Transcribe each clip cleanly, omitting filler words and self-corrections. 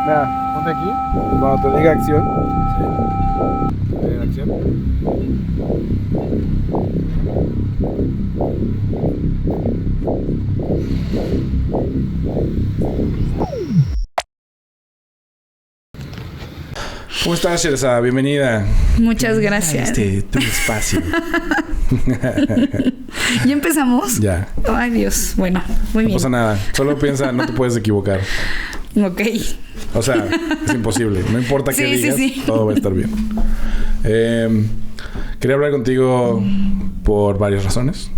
Mira, ponte aquí. Cuando te diga acción. Sí. Acción. ¿Cómo estás, Sherzada? Bienvenida. Muchas gracias. Tu espacio. ¿Ya empezamos? Ya. Ay, Dios. Bueno, muy bien. No pasa nada. Solo piensa, no te puedes equivocar. Ok. O sea, es imposible. No importa qué digas, todo va a estar bien. Quería hablar contigo por varias razones.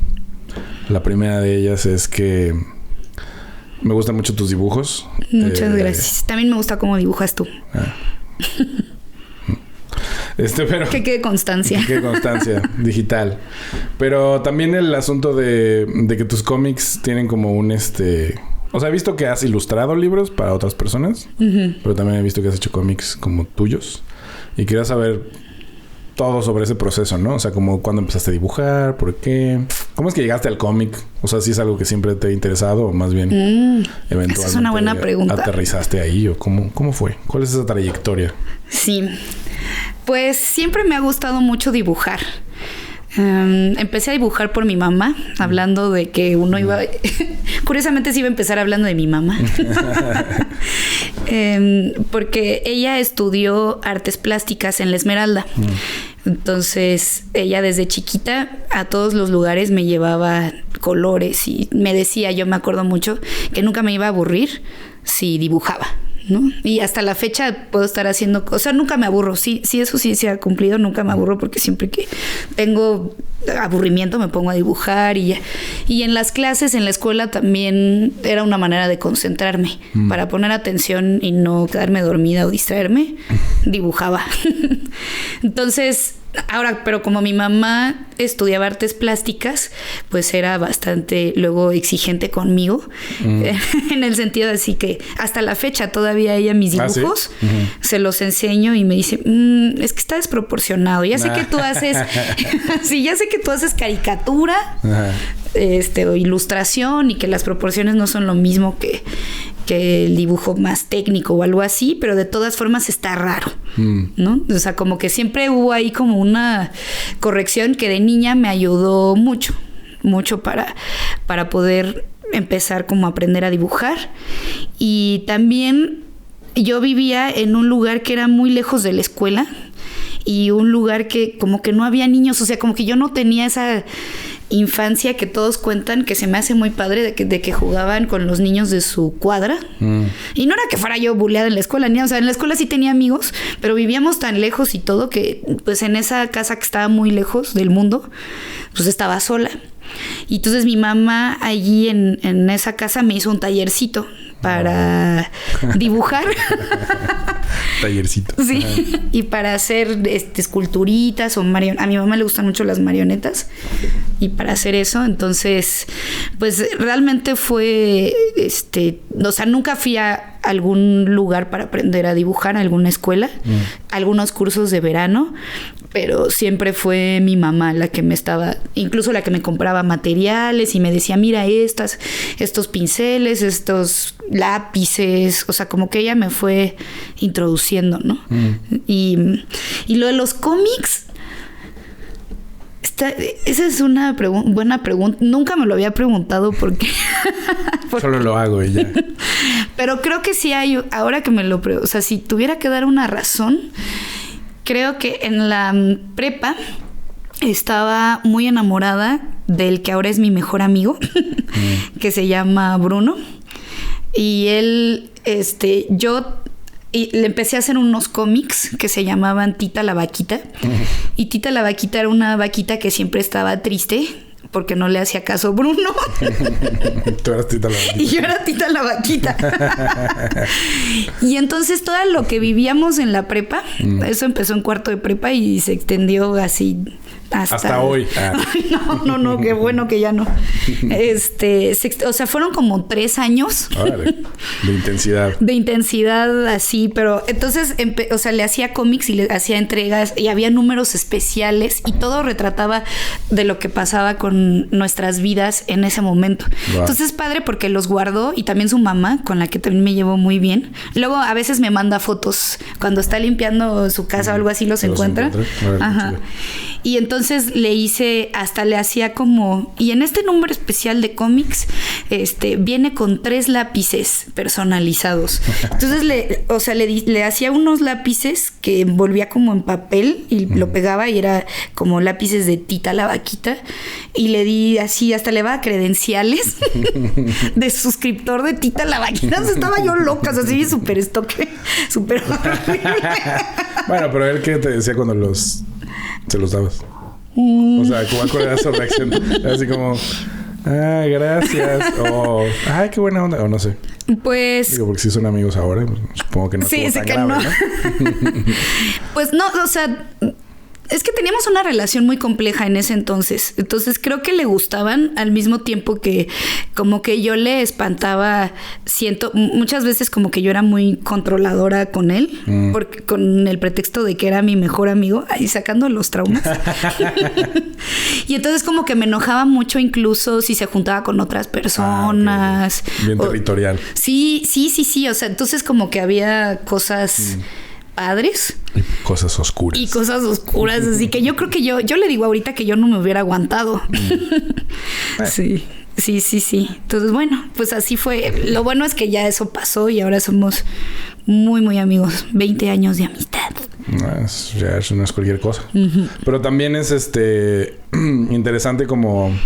La primera de ellas es que me gustan mucho tus dibujos. Muchas gracias. También me gusta cómo dibujas tú. Pero que quede constancia. Que quede constancia digital. Pero también el asunto de que tus cómics tienen como un O sea, he visto que has ilustrado libros para otras personas. Uh-huh. Pero también he visto que has hecho cómics como tuyos. Y quería saber todo sobre ese proceso, ¿no? O sea, como cuándo empezaste a dibujar, por qué. ¿Cómo es que llegaste al cómic? O sea, ¿sí es algo que siempre te ha interesado o más bien eventualmente esa es una buena pregunta. ¿Aterrizaste ahí o cómo fue? ¿Cuál es esa trayectoria? Sí. Pues siempre me ha gustado mucho dibujar. Empecé a dibujar por mi mamá, hablando de que uno iba... Curiosamente sí iba a empezar hablando de mi mamá. Porque ella estudió artes plásticas en La Esmeralda. Entonces, ella desde chiquita a todos los lugares me llevaba colores y me decía, yo me acuerdo mucho, que nunca me iba a aburrir si dibujaba, ¿no? Y hasta la fecha puedo estar haciendo... O sea, nunca me aburro. Sí, eso sí se ha cumplido. Nunca me aburro porque siempre que tengo aburrimiento me pongo a dibujar y ya. Y en las clases, en la escuela también era una manera de concentrarme. Para poner atención y no quedarme dormida o distraerme, dibujaba. Entonces... Ahora, pero como mi mamá estudiaba artes plásticas, pues era bastante luego exigente conmigo. En el sentido de así que hasta la fecha todavía ella mis dibujos ¿sí? Se los enseño y me dice, es que está desproporcionado. Ya sé que tú haces, sí, ya sé que tú haces caricatura, o ilustración y que las proporciones no son lo mismo que el dibujo más técnico o algo así, pero de todas formas está raro, ¿no? O sea, como que siempre hubo ahí como una corrección que de niña me ayudó mucho para poder empezar como a aprender a dibujar. Y también yo vivía en un lugar que era muy lejos de la escuela y un lugar que como que no había niños, o sea, como que yo no tenía esa infancia que todos cuentan, que se me hace muy padre de que jugaban con los niños de su cuadra. Y no era que fuera yo buleada en la escuela, o sea, en la escuela sí tenía amigos, pero vivíamos tan lejos y todo que pues en esa casa que estaba muy lejos del mundo, pues estaba sola. Y entonces mi mamá allí en esa casa me hizo un tallercito para dibujar. Tallercito. Sí. Y para hacer esculturitas o marionetas. A mi mamá le gustan mucho las marionetas. Y para hacer eso, entonces, pues realmente fue, o sea, nunca fui a algún lugar para aprender a dibujar, a alguna escuela, algunos cursos de verano, pero siempre fue mi mamá la que me estaba, incluso la que me compraba materiales y me decía, mira estos pinceles, estos lápices, o sea, como que ella me fue introduciendo, ¿no? Y lo de los cómics, esa es una buena pregunta. Nunca me lo había preguntado porque solo lo hago y ya. Pero creo que sí hay, ahora que me lo pregunto, o sea, si tuviera que dar una razón, creo que en la prepa estaba muy enamorada del que ahora es mi mejor amigo, que se llama Bruno. Y él, y le empecé a hacer unos cómics que se llamaban Tita la Vaquita. Y Tita la Vaquita era una vaquita que siempre estaba triste porque no le hacía caso a Bruno. Tú eras Tita la Vaquita. Y yo era Tita la Vaquita. Y entonces todo lo que vivíamos en la prepa, eso empezó en cuarto de prepa y se extendió así Hasta hoy. Ay, no, qué bueno que ya no. O sea, fueron como 3 años. Órale, de intensidad. De intensidad así, pero entonces, o sea, le hacía cómics y le hacía entregas y había números especiales y todo retrataba de lo que pasaba con nuestras vidas en ese momento. Wow. Entonces, padre porque los guardó y también su mamá, con la que también me llevo muy bien. Luego, a veces me manda fotos cuando está limpiando su casa o algo así, los encuentra. Ajá. Y entonces le hacía como, y en este número especial de cómics, viene con 3 lápices personalizados. Entonces le hacía unos lápices que envolvía como en papel y lo pegaba y era como lápices de Tita la Vaquita. Y le di así, hasta le daba credenciales de suscriptor de Tita la Vaquita. Entonces estaba yo loca, así súper estoque, súper horrible. Bueno, pero él, ¿qué te decía cuando se los dabas? O sea, ¿cuál era su reacción? Así como, gracias. O, ay, qué buena onda. O no sé. Pues... Digo, porque si son amigos ahora, pues, supongo que no sí, es tan grave, ¿no? Pues no, o sea... Es que teníamos una relación muy compleja en ese entonces. Entonces creo que le gustaban al mismo tiempo que como que yo le espantaba. Muchas veces como que yo era muy controladora con él. Porque con el pretexto de que era mi mejor amigo. Ahí sacando los traumas. Y entonces como que me enojaba mucho incluso si se juntaba con otras personas. Okay. Bien territorial. Sí. O sea, entonces como que había cosas... padres. Y cosas oscuras. Así que yo creo que yo le digo ahorita que yo no me hubiera aguantado. Sí. Entonces, bueno, pues así fue. Lo bueno es que ya eso pasó y ahora somos muy, muy amigos. 20 años de amistad. Ya eso no es cualquier cosa. Pero también es interesante como...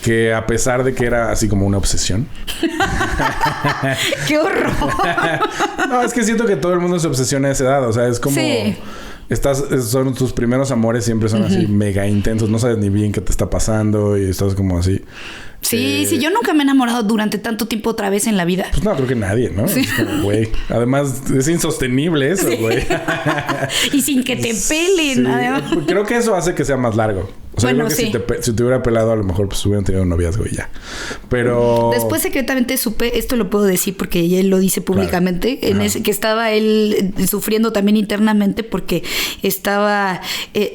que a pesar de que era así como una obsesión. ¡Qué horror! No, es que siento que todo el mundo se obsesiona a esa edad. O sea, es como... Sí. Son tus primeros amores, siempre son así mega intensos. No sabes ni bien qué te está pasando y estás como así. Sí, yo nunca me he enamorado durante tanto tiempo otra vez en la vida. Pues no, creo que nadie, ¿no? Sí. Es como, güey. Además, es insostenible eso, güey. Y sin que te pelen, sí. Además. Creo que eso hace que sea más largo. O sea, bueno, yo creo que si te hubiera pelado, a lo mejor pues hubieran tenido un noviazgo y ya. Pero... Después secretamente supe, esto lo puedo decir porque él lo dice públicamente, claro. Que estaba él sufriendo también internamente porque estaba...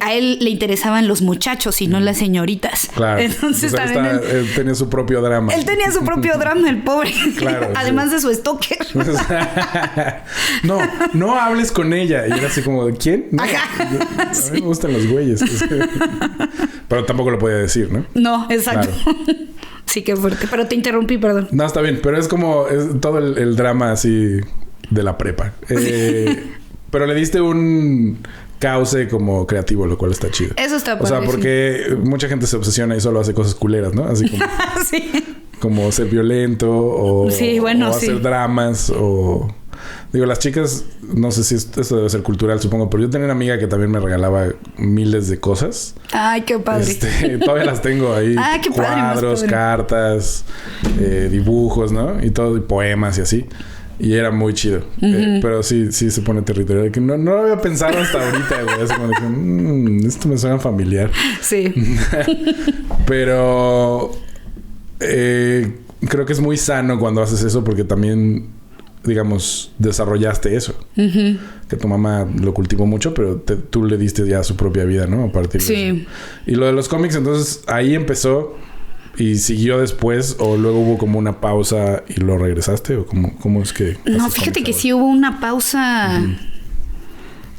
a él le interesaban los muchachos y no las señoritas. Claro. Entonces también... él tenía su propio drama. Él tenía su propio drama, el pobre. Claro. Además de su stalker. No hables con ella. Y era así como, ¿de quién? No, a mí me gustan los güeyes. Pero tampoco lo podía decir, ¿no? No, exacto. Claro. Sí, qué fuerte. Pero te interrumpí, perdón. No, está bien. Pero es como todo el drama así de la prepa. Pero le diste un cauce como creativo, lo cual está chido. Eso está padre. O sea, porque mucha gente se obsesiona y solo hace cosas culeras, ¿no? Así como... sí. Como ser violento o hacer dramas o... Digo, las chicas, no sé si esto debe ser cultural, supongo, pero yo tenía una amiga que también me regalaba miles de cosas. Ay, qué padre. Todavía las tengo ahí. Ay, qué cuadros, padre, cartas, dibujos, ¿no? Y todo, y poemas y así. Y era muy chido. Pero sí se pone territorial. Que no lo había pensado hasta ahorita, güey. Así como que, esto me suena familiar. Sí. Pero creo que es muy sano cuando haces eso porque también... digamos, desarrollaste eso. Que tu mamá lo cultivó mucho, pero tú le diste ya su propia vida, ¿no? A partir de eso. Y lo de los cómics, entonces, ahí empezó y siguió después, o luego hubo como una pausa y lo regresaste, o cómo es que... No, fíjate que sí hubo una pausa...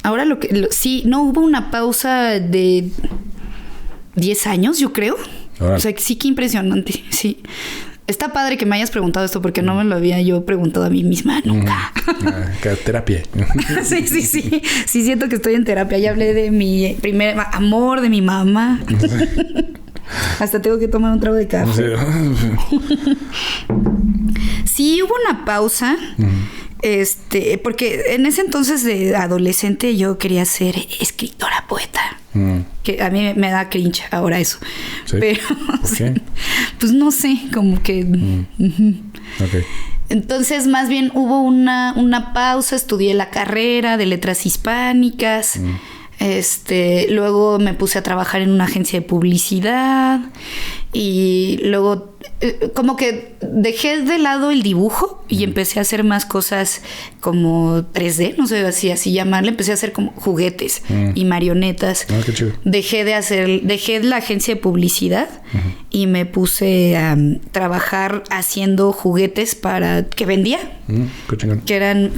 Ahora hubo una pausa de 10 años, yo creo. Ahora. O sea, sí, qué impresionante, sí. Está padre que me hayas preguntado esto porque no me lo había yo preguntado a mí misma nunca. Terapia. Sí. Sí, siento que estoy en terapia. Ya hablé de mi primer amor, de mi mamá. Hasta tengo que tomar un trago de café. Sí, hubo una pausa. Porque en ese entonces de adolescente yo quería ser escritora, poeta. Que a mí me da cringe ahora eso. ¿Sí? Pero ¿por qué? Pues no sé, como que... Okay. Entonces más bien hubo una pausa, estudié la carrera de letras hispánicas. Luego me puse a trabajar en una agencia de publicidad y luego como que dejé de lado el dibujo y empecé a hacer más cosas como 3D, no sé si así llamarle. Empecé a hacer como juguetes y marionetas. Qué chido. Dejé la agencia de publicidad y me puse a trabajar haciendo juguetes que vendía. Qué chingón.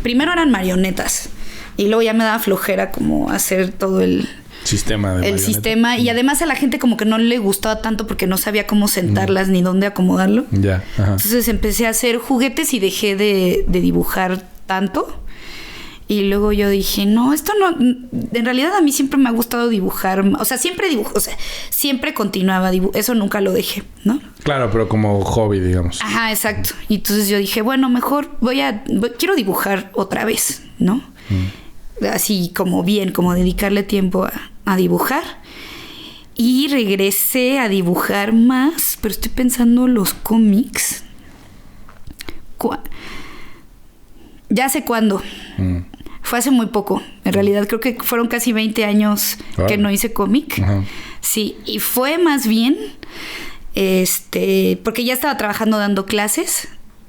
Primero eran marionetas. Y luego ya me daba flojera como hacer todo el sistema. Y además a la gente como que no le gustaba tanto porque no sabía cómo sentarlas ni dónde acomodarlo. Ya. Ajá. Entonces empecé a hacer juguetes y dejé de dibujar tanto. Y luego yo dije, no, esto no... En realidad a mí siempre me ha gustado dibujar. O sea, siempre dibujo. O sea, siempre continuaba dibujando. Eso nunca lo dejé, ¿no? Claro, pero como hobby, digamos. Ajá, exacto. Y entonces yo dije, bueno, mejor quiero dibujar otra vez, ¿no? Así como bien, como dedicarle tiempo a dibujar. Y regresé a dibujar más, pero estoy pensando los cómics. Ya sé cuándo. Fue hace muy poco. En realidad creo que fueron casi 20 años que no hice cómic. Sí, y fue más bien porque ya estaba trabajando dando clases.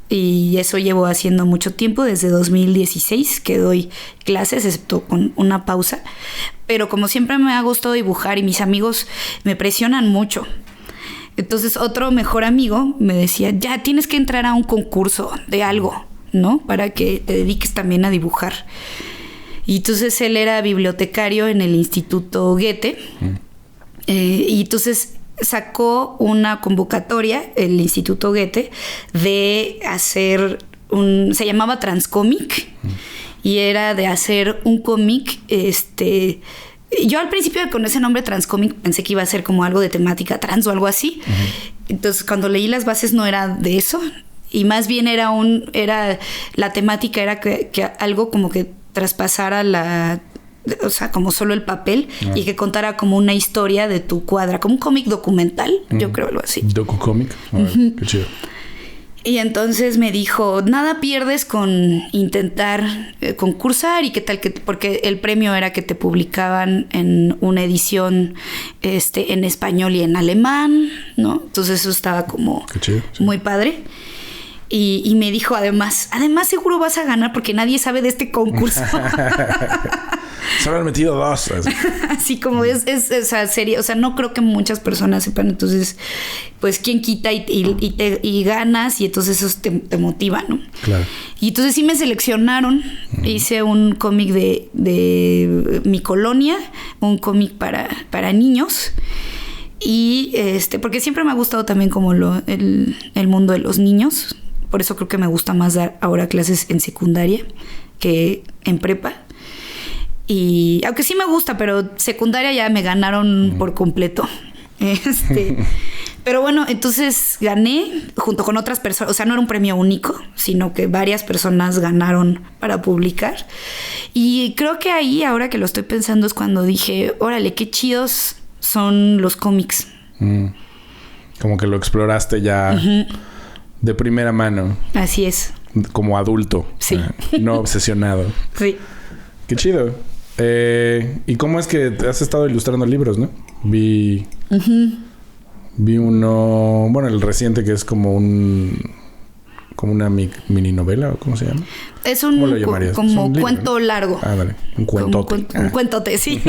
Y eso llevo haciendo mucho tiempo, desde 2016 que doy clases, excepto con una pausa. Pero como siempre me ha gustado dibujar y mis amigos me presionan mucho. Entonces otro mejor amigo me decía, ya tienes que entrar a un concurso de algo, ¿no? Para que te dediques también a dibujar. Y entonces él era bibliotecario en el Instituto Goethe. Y entonces sacó una convocatoria, el Instituto Goethe, de hacer se llamaba Transcomic, y era de hacer un cómic, yo al principio con ese nombre Transcomic pensé que iba a ser como algo de temática trans o algo así. Entonces cuando leí las bases no era de eso, y más bien la temática era que algo como que traspasara o sea, como solo el papel, y que contara como una historia de tu cuadra, como un cómic documental, yo creo, algo así. Docu-cómic. Qué chido. Y entonces me dijo, nada pierdes con intentar concursar, y qué tal porque el premio era que te publicaban en una edición en español y en alemán, ¿no? Entonces eso estaba como muy padre. Y me dijo además seguro vas a ganar porque nadie sabe de este concurso. Se habrán metido 2. Así como es esa serie. O sea, no creo que muchas personas sepan. Entonces, pues, ¿quién quita y ganas? Y entonces eso te motiva, ¿no? Claro. Y entonces sí me seleccionaron. Hice un cómic de mi colonia. Un cómic para niños. Y porque siempre me ha gustado también como el mundo de los niños. Por eso creo que me gusta más dar ahora clases en secundaria que en prepa. Y aunque sí me gusta, pero secundaria ya me ganaron por completo. Pero bueno, entonces gané junto con otras personas. O sea, no era un premio único, sino que varias personas ganaron para publicar. Y creo que ahí, ahora que lo estoy pensando, es cuando dije, órale, qué chidos son los cómics. Como que lo exploraste ya de primera mano. Así es. Como adulto. Sí. No obsesionado. Sí. Qué chido. ¿Y cómo es que has estado ilustrando libros, no? Vi uno... Bueno, el reciente, que es como una mini novela, ¿o cómo se llama? Es un... ¿Cómo lo llamarías? Como un cuento largo. Ah, vale. Un cuentote. Un cuentote, sí.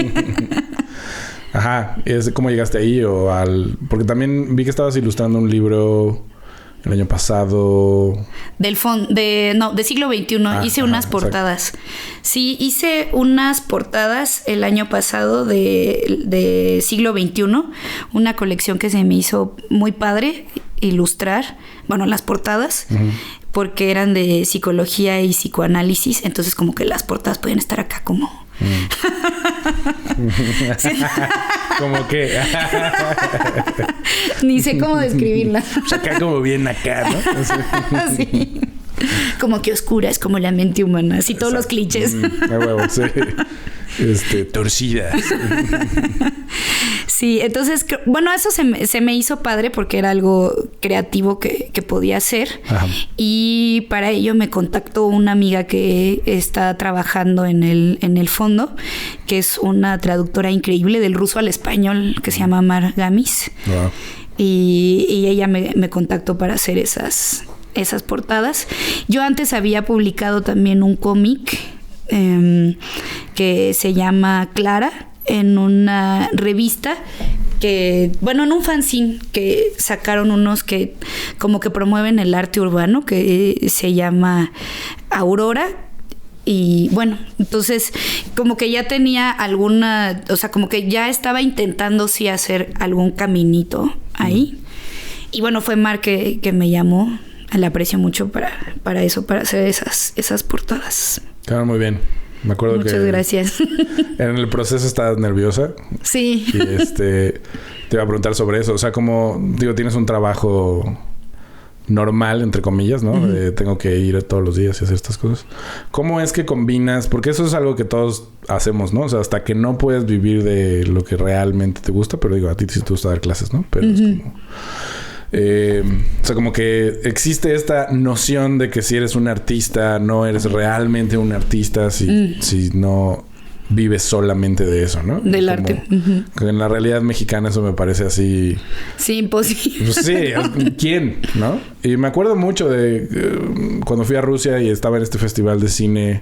Ajá. ¿Cómo llegaste ahí porque también vi que estabas ilustrando un libro... El año pasado... de siglo XXI. Hice unas portadas. Exacto. Sí, hice unas portadas el año pasado de siglo XXI. Una colección que se me hizo muy padre ilustrar. Bueno, las portadas. Porque eran de psicología y psicoanálisis. Entonces como que las portadas pueden estar acá como... Sí. ¿Cómo qué? Ni sé cómo describirla. Pues acá como bien acá, ¿no? Sí. Como que oscura, es como la mente humana. Así todos los clichés. A huevo, sí. Torcidas. Sí, Sí, entonces, bueno, eso se me hizo padre porque era algo creativo que podía hacer. Ajá. Y para ello me contactó una amiga que está trabajando en el fondo, que es una traductora increíble del ruso al español, que se llama Mar Gamis. Wow. Y ella me contactó para hacer esas portadas. Yo antes había publicado también un cómic que se llama Clara, en una revista en un fanzine que sacaron unos que como que promueven el arte urbano, que se llama Aurora. Y bueno, entonces como que ya tenía como que ya estaba intentando sí hacer algún caminito ahí. Y bueno, fue Mar que me llamó. La aprecio mucho para eso, para hacer esas portadas. Claro, muy bien. Me acuerdo Muchas gracias. En el proceso estabas nerviosa. Sí. Y te iba a preguntar sobre eso. O sea, como, tienes un trabajo normal, entre comillas, ¿no? Uh-huh. Tengo que ir todos los días y hacer estas cosas. ¿Cómo es que combinas? Porque eso es algo que todos hacemos, ¿no? O sea, hasta que no puedes vivir de lo que realmente te gusta. Pero a ti sí te gusta dar clases, ¿no? Pero uh-huh. Es como... o sea, como que existe esta noción de que si eres un artista, no eres realmente un artista si no vives solamente de eso, ¿no? Del arte. Uh-huh. Que en la realidad mexicana eso me parece así... Sí, imposible. Pues sí, ¿quién? ¿No? Y me acuerdo mucho de cuando fui a Rusia y estaba en este festival de cine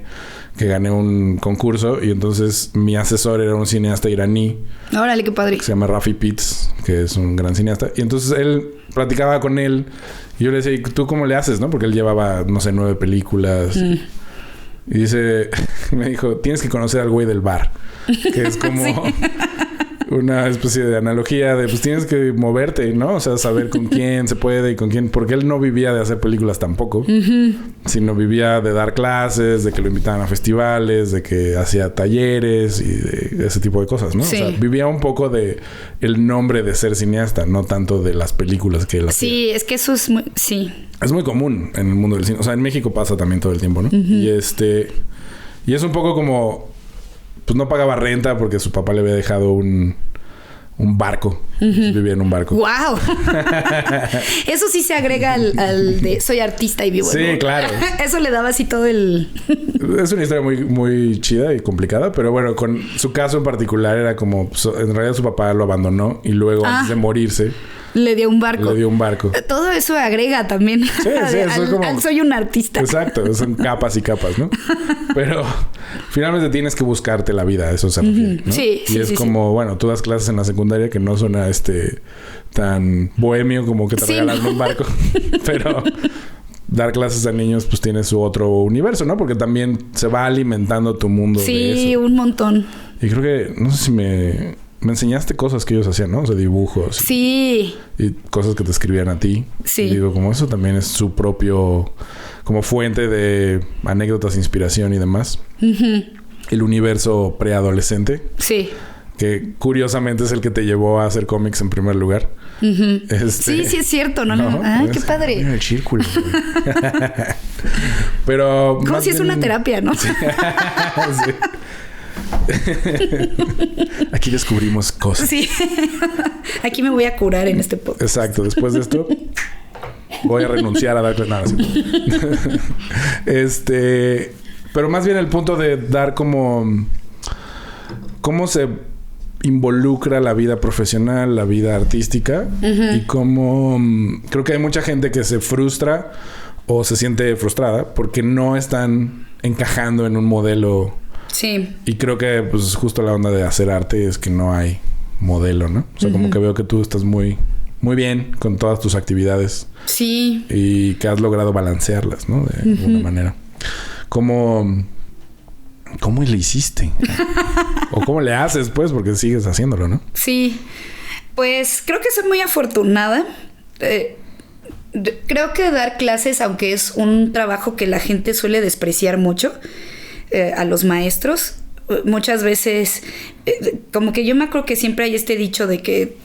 que gané un concurso y entonces mi asesor era un cineasta iraní. Órale, qué padre. Que se llama Rafi Pitts, que es un gran cineasta. Y entonces él platicaba con él y yo le decía, ¿y tú cómo le haces, no? Porque él llevaba, 9 películas. Y me dijo, tienes que conocer al güey del bar. Que es como... Sí. Una especie de analogía de, pues tienes que moverte, ¿no? O sea, saber con quién se puede y con quién... Porque él no vivía de hacer películas tampoco. Uh-huh. Sino vivía de dar clases, de que lo invitaban a festivales, de que hacía talleres y de ese tipo de cosas, ¿no? Sí. O sea, vivía un poco de el nombre de ser cineasta, no tanto de las películas que él hacía. Sí, es que eso es muy... Sí. Es muy común en el mundo del cine. O sea, en México pasa también todo el tiempo, ¿no? Uh-huh. Y es un poco como... Pues no pagaba renta porque su papá le había dejado un barco. Uh-huh. Vivía en un barco. ¡Wow! Eso sí se agrega al de soy artista y vivo. Sí, ¿no? Claro. Eso le daba así todo el... Es una historia muy, muy chida y complicada. Pero bueno, con su caso en particular era como... En realidad su papá lo abandonó y luego antes de morirse... Le dio un barco. Todo eso agrega también. Sí, eso es como... soy un artista. Exacto. Son capas y capas, ¿no? Pero finalmente tienes que buscarte la vida. Eso se refiere, ¿no? Sí, y es como... Bueno, tú das clases en la secundaria que no suena tan bohemio como que te regalan un barco. Pero... Dar clases a niños, pues tiene su otro universo, ¿no? Porque también se va alimentando tu mundo de eso. Sí, un montón. Y creo que... No sé si me enseñaste cosas que ellos hacían, ¿no? O sea, dibujos. Sí. Y cosas que te escribían a ti. Sí. Y digo, como eso también es su propio... Como fuente de anécdotas, inspiración y demás. Uh-huh. El universo preadolescente. Sí. Que curiosamente es el que te llevó a hacer cómics en primer lugar. Uh-huh. Sí, es cierto. ¿No? Ay, qué padre. Mira el círculo. Pero... Como si es una terapia, ¿no? Sí. Sí. Aquí descubrimos cosas. Sí. Aquí me voy a curar en este podcast. Exacto. Después de esto voy a renunciar a dar nada. Pero más bien el punto de dar como... ¿Cómo se involucra la vida profesional, la vida artística? Uh-huh. Y cómo... Creo que hay mucha gente que se frustra o se siente frustrada porque no están encajando en un modelo... Sí. Y creo que pues justo la onda de hacer arte es que no hay modelo, ¿no? O sea, uh-huh. Como que veo que tú estás muy, muy bien con todas tus actividades. Sí. Y que has logrado balancearlas, ¿no? De uh-huh. alguna manera. ¿Cómo le hiciste? ¿O cómo le haces, pues? Porque sigues haciéndolo, ¿no? Sí. Pues creo que soy muy afortunada. Creo que dar clases, aunque es un trabajo que la gente suele despreciar mucho... a los maestros, muchas veces como que yo me acuerdo que siempre hay este dicho de que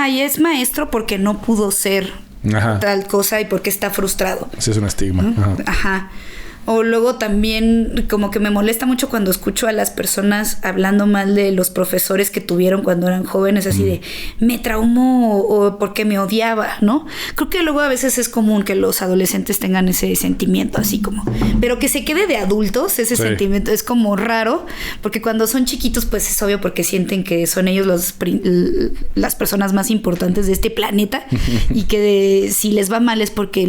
es maestro porque no pudo ser Ajá. tal cosa y porque está frustrado. Sí, es un estigma. Ajá. O luego también como que me molesta mucho cuando escucho a las personas hablando mal de los profesores que tuvieron cuando eran jóvenes, así de me traumó o porque me odiaba, ¿no? Creo que luego a veces es común que los adolescentes tengan ese sentimiento así como, pero que se quede de adultos ese sentimiento es como raro, porque cuando son chiquitos pues es obvio porque sienten que son ellos las personas más importantes de este planeta y que si les va mal es porque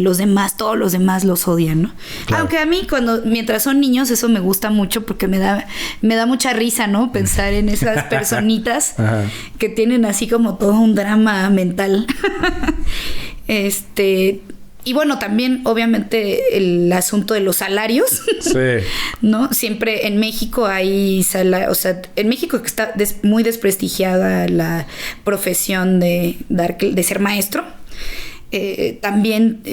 todos los demás los odian, ¿no? Claro. Aunque a mí mientras son niños eso me gusta mucho porque me da mucha risa, ¿no? Pensar en esas personitas que tienen así como todo un drama mental. Y bueno, también obviamente el asunto de los salarios. Sí. ¿No? Siempre en México hay o sea, en México está muy desprestigiada la profesión de ser maestro. También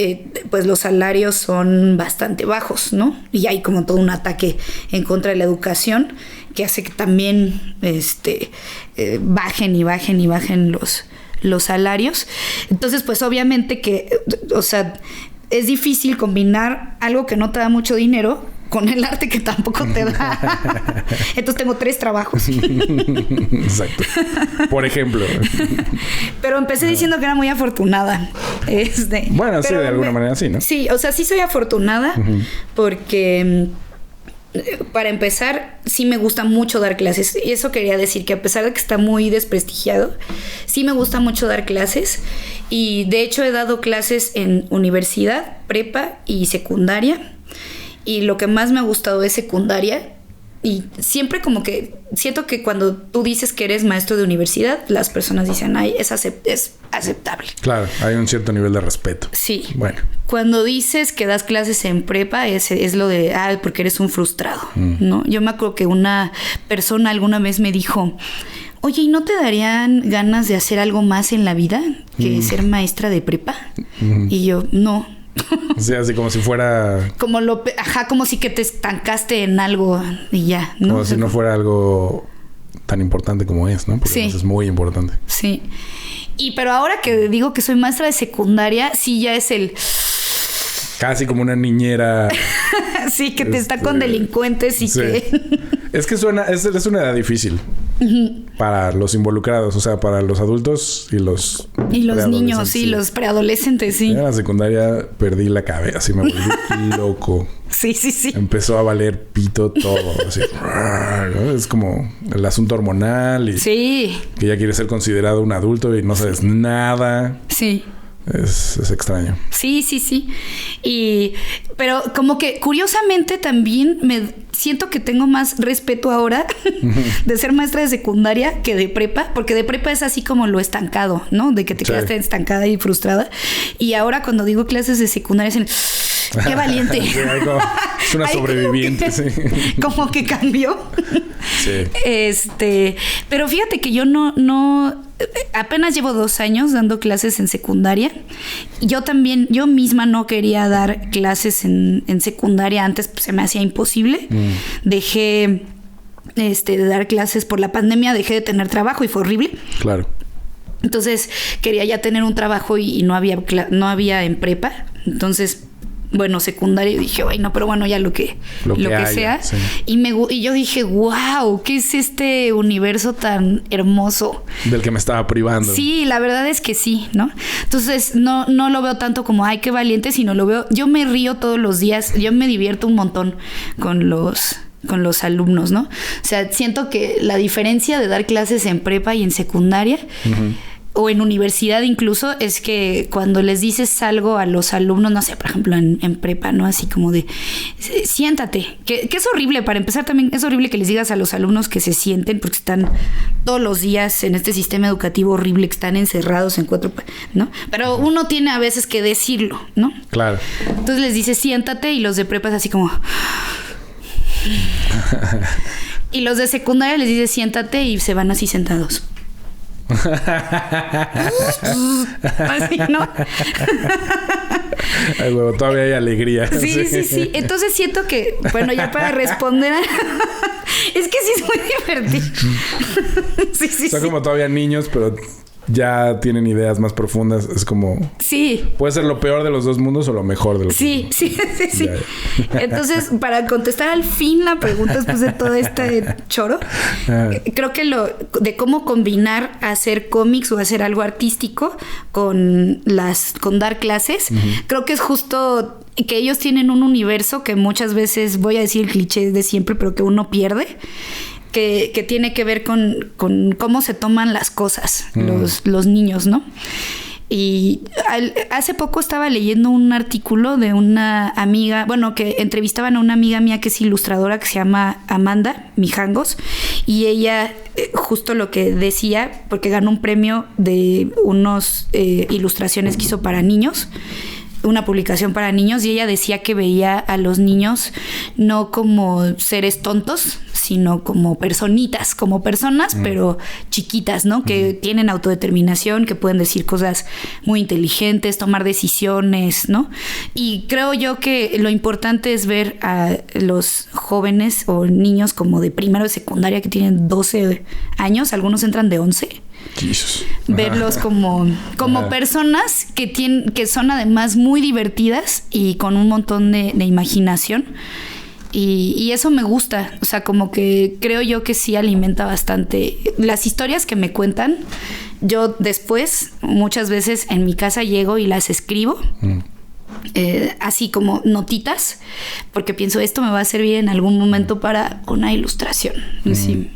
pues los salarios son bastante bajos, ¿no? Y hay como todo un ataque en contra de la educación que hace que también bajen los salarios. Entonces pues obviamente que, o sea, es difícil combinar algo que no te da mucho dinero con el arte que tampoco te da. Entonces tengo 3 trabajos. Exacto. Por ejemplo. Pero empecé diciendo que era muy afortunada. Bueno, sí, de alguna manera sí, ¿no? Sí, o sea, sí soy afortunada porque para empezar, sí me gusta mucho dar clases. Y eso quería decir que a pesar de que está muy desprestigiado, sí me gusta mucho dar clases. Y de hecho he dado clases en universidad, prepa y secundaria. Y lo que más me ha gustado es secundaria. Y siempre como que siento que cuando tú dices que eres maestro de universidad, las personas dicen, ay, es aceptable. Claro, hay un cierto nivel de respeto. Sí. Bueno. Cuando dices que das clases en prepa, es lo de, porque eres un frustrado, ¿no? Yo me acuerdo que una persona alguna vez me dijo, oye, ¿y no te darían ganas de hacer algo más en la vida que ser maestra de prepa? Y yo, no. O sea, así como si fuera... como si que te estancaste en algo y ya, ¿no? Como si no fuera algo tan importante como es, ¿no? Porque es muy importante. Sí. Pero ahora que digo que soy maestra de secundaria, sí ya es el... Casi como una niñera. Sí, que te está con delincuentes y que... Es que es una edad difícil para los involucrados, o sea, para los adultos y los niños, sí, los preadolescentes, sí. En la secundaria perdí la cabeza, así me volví loco. Sí. Empezó a valer pito todo, así. ¿No? Es como el asunto hormonal y que ya quieres ser considerado un adulto y no sabes nada. Sí. Es extraño. Sí. Pero como que curiosamente también me siento que tengo más respeto ahora de ser maestra de secundaria que de prepa, porque de prepa es así como lo estancado, ¿no? De que te quedaste estancada y frustrada. Y ahora cuando digo clases de secundaria dicen, ¡qué valiente! Es una sobreviviente, como que cambió. Sí. Pero fíjate que yo no apenas llevo 2 años dando clases en secundaria. Yo misma no quería dar clases en secundaria. Antes pues, se me hacía imposible. Dejé de dar clases por la pandemia, dejé de tener trabajo y fue horrible. Claro. Entonces quería ya tener un trabajo y no había en prepa. Entonces, bueno, secundaria, dije, ay, no, pero bueno, ya lo que sea. Sí. Y yo dije, wow, ¿qué es este universo tan hermoso? Del que me estaba privando. Sí, la verdad es que sí, ¿no? Entonces, no lo veo tanto como, ay, qué valiente, sino lo veo, yo me río todos los días, yo me divierto un montón con los alumnos, ¿no? O sea, siento que la diferencia de dar clases en prepa y en secundaria... o en universidad incluso, es que cuando les dices algo a los alumnos, no sé, por ejemplo en prepa, ¿no? Así como de, siéntate, que es horrible, para empezar también es horrible que les digas a los alumnos que se sienten, porque están todos los días en este sistema educativo horrible, que están encerrados en 4, ¿no? Pero uno tiene a veces que decirlo, ¿no? Claro. Entonces les dices, siéntate, y los de prepa es así como... y los de secundaria les dices, siéntate, y se van así sentados. Así, ¿no? Ay, huevo, todavía hay alegría. Sí. Entonces siento que, bueno, ya para responder es que sí es muy divertido. Son como todavía niños, pero ya tienen ideas más profundas. Es como... Sí. Puede ser lo peor de los dos mundos o lo mejor de los dos mundos. Sí. Entonces, para contestar al fin la pregunta después de todo este choro, creo que de cómo combinar hacer cómics o hacer algo artístico con dar clases, creo que es justo que ellos tienen un universo que muchas veces, voy a decir el cliché de siempre, pero que uno pierde. Que tiene que ver con cómo se toman las cosas los niños, ¿no? Y hace poco estaba leyendo un artículo de una amiga, bueno, que entrevistaban a una amiga mía que es ilustradora, que se llama Amanda Mijangos, y ella justo lo que decía, porque ganó un premio de unas ilustraciones que hizo para niños, una publicación para niños, y ella decía que veía a los niños no como seres tontos, sino como personitas, como personas, pero chiquitas, ¿no? Que tienen autodeterminación, que pueden decir cosas muy inteligentes, tomar decisiones, ¿no? Y creo yo que lo importante es ver a los jóvenes o niños como de primero de secundaria que tienen 12 años, algunos entran de 11. Jesus. Verlos como personas que son además muy divertidas y con un montón de imaginación. Y eso me gusta. O sea, como que creo yo que sí alimenta bastante. Las historias que me cuentan, yo después, muchas veces en mi casa llego y las escribo. Así como notitas, porque pienso, esto me va a servir en algún momento para una ilustración. Sí.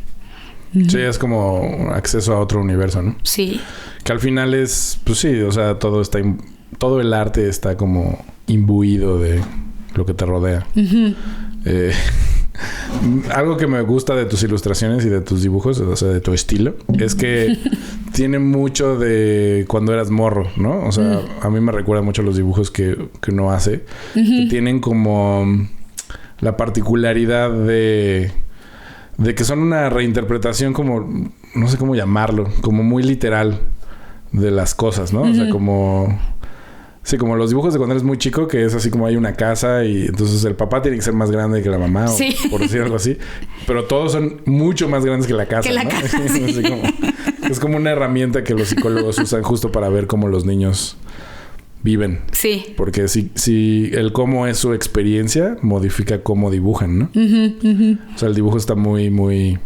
Sí, es como acceso a otro universo, ¿no? Sí. Que al final es, pues sí, o sea, todo el arte está como imbuido de lo que te rodea. Algo que me gusta de tus ilustraciones y de tus dibujos, o sea, de tu estilo, es que tiene mucho de cuando eras morro, ¿no? O sea, a mí me recuerda mucho los dibujos que uno hace, que tienen como la particularidad de que son una reinterpretación como, no sé cómo llamarlo, como muy literal de las cosas, ¿no? O sea, como... Sí, como los dibujos de cuando eres muy chico, que es así como hay una casa y entonces el papá tiene que ser más grande que la mamá, sí, o por decir algo así. Pero todos son mucho más grandes que la casa, ¿no? Casa, sí. Así como, es como una herramienta que los psicólogos usan justo para ver cómo los niños viven. Sí. Porque si el cómo es su experiencia, modifica cómo dibujan, ¿no? O sea, el dibujo está muy, muy